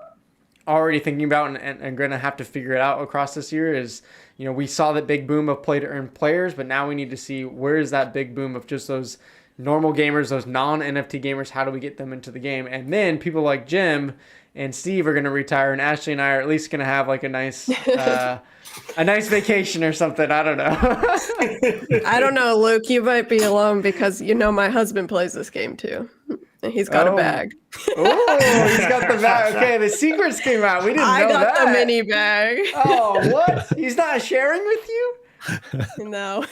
already thinking about and going to have to figure it out across this year. Is, you know, we saw that big boom of play to earn players, but now we need to see where is that big boom of just those normal gamers, those non-NFT gamers. How do we get them into the game? And then people like Jim and Steve are going to retire, and Ashley and I are at least going to have like a nice vacation or something. I don't know. I don't know, Luke. You might be alone because, you know, my husband plays this game too. And he's got a bag. Oh, he's got the bag. Okay, the secrets came out. We didn't know that. I got the mini bag. Oh, what? He's not sharing with you? No.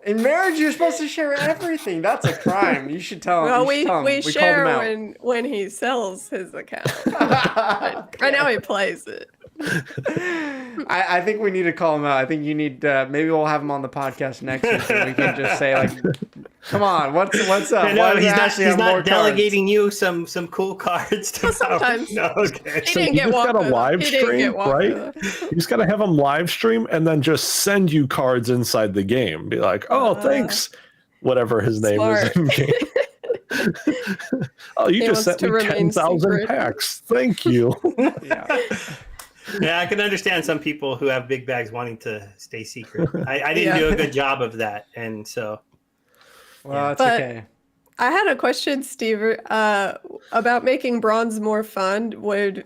In marriage, you're supposed to share everything. That's a crime. You should tell him. Well, we share when he sells his account. Right now he plays it. I think we need to call him out. I think you need, maybe we'll have him on the podcast next week and we can just say, like, come on, what's up? No, he's not delegating you some cool cards to sometimes. No, okay. So you just got a live stream, right? You just got to have him live stream and then just send you cards inside the game. Be like, oh, thanks, whatever his name is in game. Oh, you just sent me 10,000 packs. Thank you. Yeah, I can understand some people who have big bags wanting to stay secret. I didn't do a good job of that, and so. Well, it's okay. I had a question, Steve, about making bronze more fun. Would,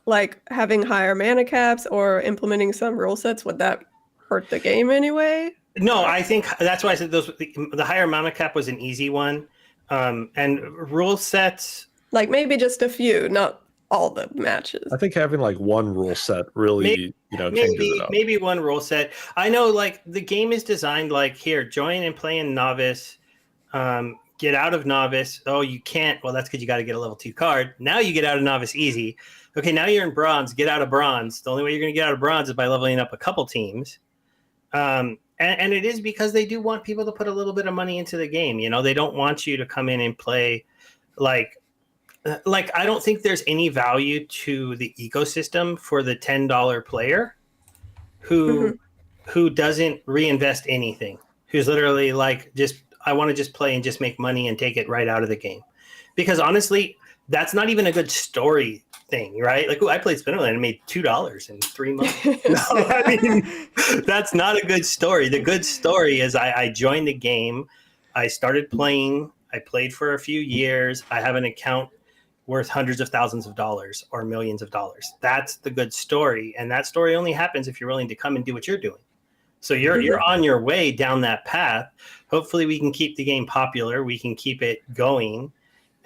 like, having higher mana caps or implementing some rule sets, would that hurt the game anyway? No, I think that's why I said the higher mana cap was an easy one. And rule sets, like maybe just a few, not all the matches. I think having like one rule set really, changes it up. Maybe one rule set. I know, like, the game is designed like, here, join and play in novice. Get out of novice. Oh, you can't. Well, that's because you got to get a level 2 card. Now you get out of novice easy. Okay, now you're in bronze. Get out of bronze. The only way you're going to get out of bronze is by leveling up a couple teams. And it is because they do want people to put a little bit of money into the game. They don't want you to come in and play like I don't think there's any value to the ecosystem for the $10 player who doesn't reinvest anything, who's literally like, I want to just play and just make money and take it right out of the game. Because honestly, that's not even a good story thing, right? Like, I played Splinterland and made $2 in 3 months. No, I mean, that's not a good story. The good story is I joined the game. I started playing. I played for a few years. I have an account worth hundreds of thousands of dollars or millions of dollars. That's the good story. And that story only happens if you're willing to come and do what you're doing. So you're on your way down that path. Hopefully we can keep the game popular. We can keep it going.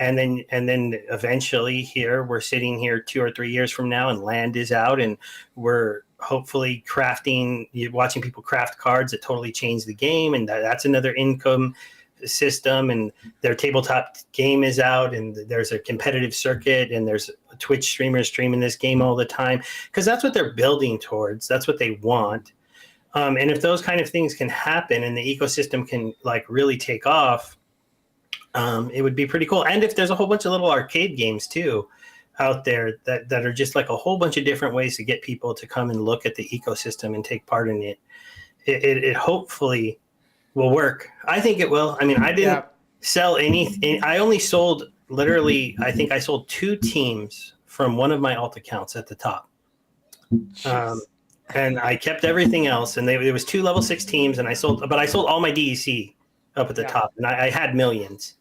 And then eventually here, we're sitting here 2 or 3 years from now and land is out and we're hopefully watching people craft cards that totally change the game. And that's another income system, and their tabletop game is out and there's a competitive circuit and there's Twitch streamers streaming this game all the time, because that's what they're building towards. That's what they want. And if those kind of things can happen and the ecosystem can like really take off, it would be pretty cool. And if there's a whole bunch of little arcade games too out there that are just like a whole bunch of different ways to get people to come and look at the ecosystem and take part in it, it hopefully will work. I think it will. I mean, I didn't sell anything. I only sold literally, I think I sold 2 teams from one of my alt accounts at the top. And I kept everything else. And there was 2 level 6 teams, and I sold all my DEC up at the top, and I had millions.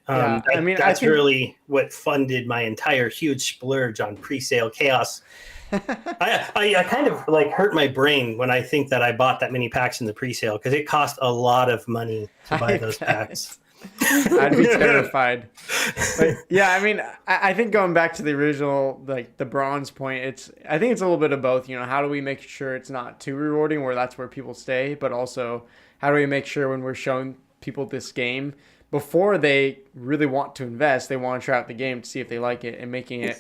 I mean, that's really what funded my entire huge splurge on pre-sale chaos. I kind of like hurt my brain when I think that I bought that many packs in the pre-sale, because it cost a lot of money to buy those packs. I'd be terrified. But yeah, I mean, I think going back to the original, like the bronze point, I think it's a little bit of both. How do we make sure it's not too rewarding where that's where people stay, but also how do we make sure when we're showing people this game before they really want to invest, they want to try out the game to see if they like it, and making it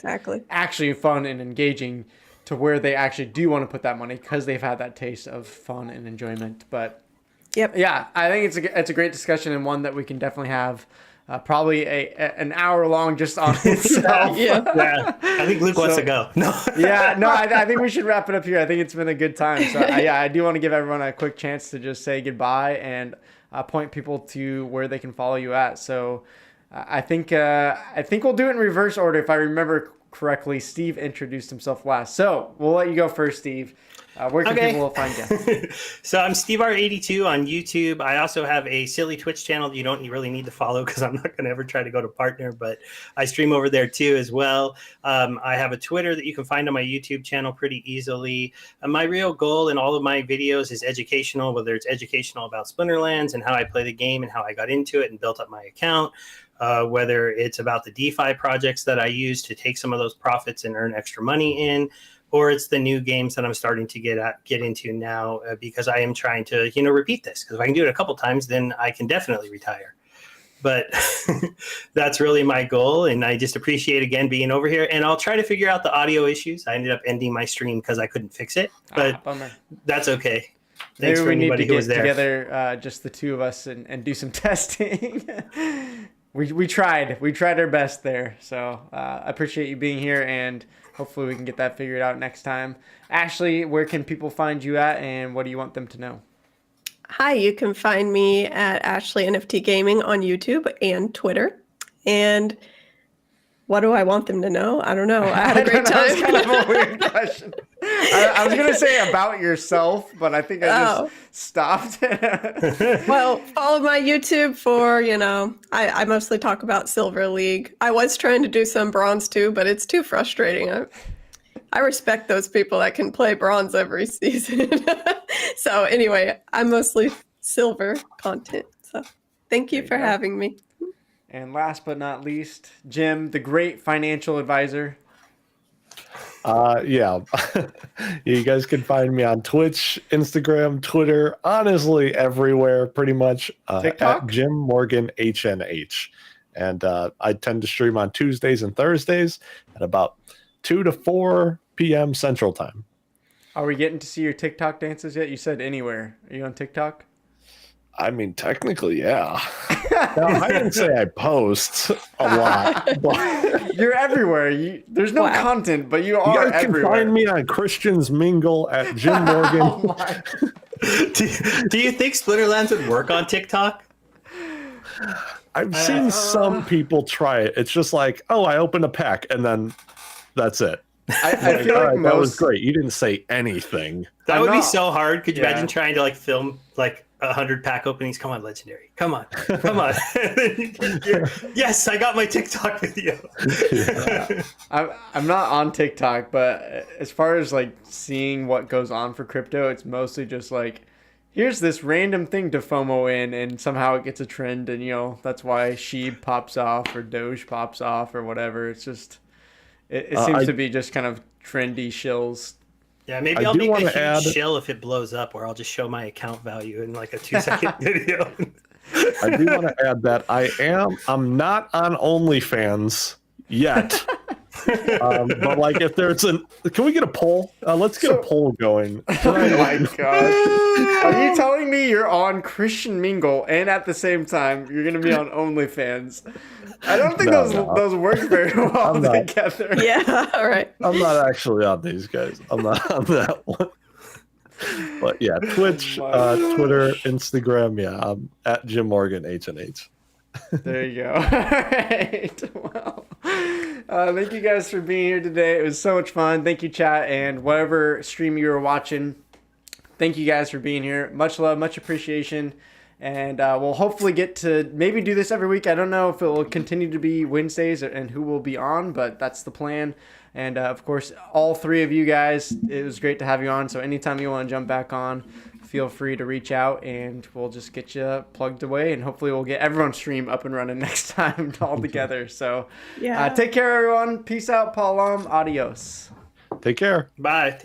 actually fun and engaging to where they actually do want to put that money because they've had that taste of fun and enjoyment. But yeah, I think it's a great discussion, and one that we can definitely have probably an hour long just on itself. Yeah. I think Luke wants to go. No. I think we should wrap it up here. I think it's been a good time. So I do want to give everyone a quick chance to just say goodbye and point people to where they can follow you at. So I think we'll do it in reverse order. If I remember correctly, Steve introduced himself last. So we'll let you go first, Steve. Where can people find you? So I'm SteveR82 on YouTube. I also have a silly Twitch channel that you don't really need to follow, because I'm not going to ever try to go to partner, but I stream over there too as well. I have a Twitter that you can find on my YouTube channel pretty easily. My real goal in all of my videos is educational, whether it's educational about Splinterlands and how I play the game and how I got into it and built up my account, whether it's about the DeFi projects that I use to take some of those profits and earn extra money in, or it's the new games that I'm starting to get into now, because I am trying to, repeat this. Because if I can do it a couple times, then I can definitely retire. But that's really my goal, and I just appreciate, again, being over here. And I'll try to figure out the audio issues. I ended up ending my stream because I couldn't fix it, but that's okay. Thanks for anybody who was there. Maybe we need to get together, just the two of us, and do some testing. We tried our best there. So I appreciate you being here, and hopefully we can get that figured out next time. Ashley, where can people find you at, and what do you want them to know? Hi, you can find me at Ashley NFT Gaming on YouTube and Twitter. And what do I want them to know? I don't know. I had a great time. That's kind of a weird question. I was going to say about yourself, but I think I just stopped. Well, follow my YouTube for, I mostly talk about Silver League. I was trying to do some bronze too, but it's too frustrating. I respect those people that can play bronze every season. So anyway, I'm mostly silver content. So thank you for having me. And last but not least, Jim, the great financial advisor. Yeah. You guys can find me on Twitch, Instagram, Twitter, honestly everywhere pretty much. TikTok? At Jim Morgan HNH. And I tend to stream on Tuesdays and Thursdays at about 2 to 4 p.m. Central Time. Are we getting to see your TikTok dances yet? You said anywhere. Are you on TikTok? I mean, technically, yeah. Now, I didn't say I post a lot. But You're everywhere. There's no Wow. content, but you you are guys can everywhere. find me on Christian's Mingle at Jim Morgan. Oh my. Do you think Splinterlands would work on TikTok? I've seen some people try it. It's just like, oh, I opened a pack, and then that's it. I feel All like right, that was most. great. You didn't say anything. That I'm would be not- so hard. Could you Yeah. imagine trying to like film like 100 pack openings? Come on, Legendary. Come on. Come on. Yes, I got my TikTok video. I'm not on TikTok, but as far as like seeing what goes on for crypto, it's mostly just like, here's this random thing to FOMO in, and somehow it gets a trend, and that's why Sheeb pops off or Doge pops off or whatever. It's just, it seems to be just kind of trendy shills. Yeah, maybe I I'll do make a wanna huge add- shill if it blows up, where I'll just show my account value in like a 2-second video. I do want to add that I'm not on OnlyFans yet. But like, if there's can we get a poll? Let's get a poll going. Oh my gosh. Are you telling me you're on Christian Mingle and at the same time you're going to be on OnlyFans? I don't think No. those work very well I'm not. together. Yeah, all right. I'm not actually on these guys. I'm not on that one. But yeah, Twitch, Twitter, Instagram. Yeah, I'm at Jim Morgan HNH. There you go. All right. Well, thank you guys for being here today. It was so much fun. Thank you, chat, and whatever stream you were watching. Thank you guys for being here. Much love, much appreciation. And we'll hopefully get to maybe do this every week. I don't know if it will continue to be Wednesdays and who will be on, but that's the plan. And of course, all three of you guys, it was great to have you on. So anytime you want to jump back on, feel free to reach out and we'll just get you plugged away. And hopefully we'll get everyone's stream up and running next time all together. So Yeah. take care, everyone. Peace out. Palam. Adios. Take care. Bye.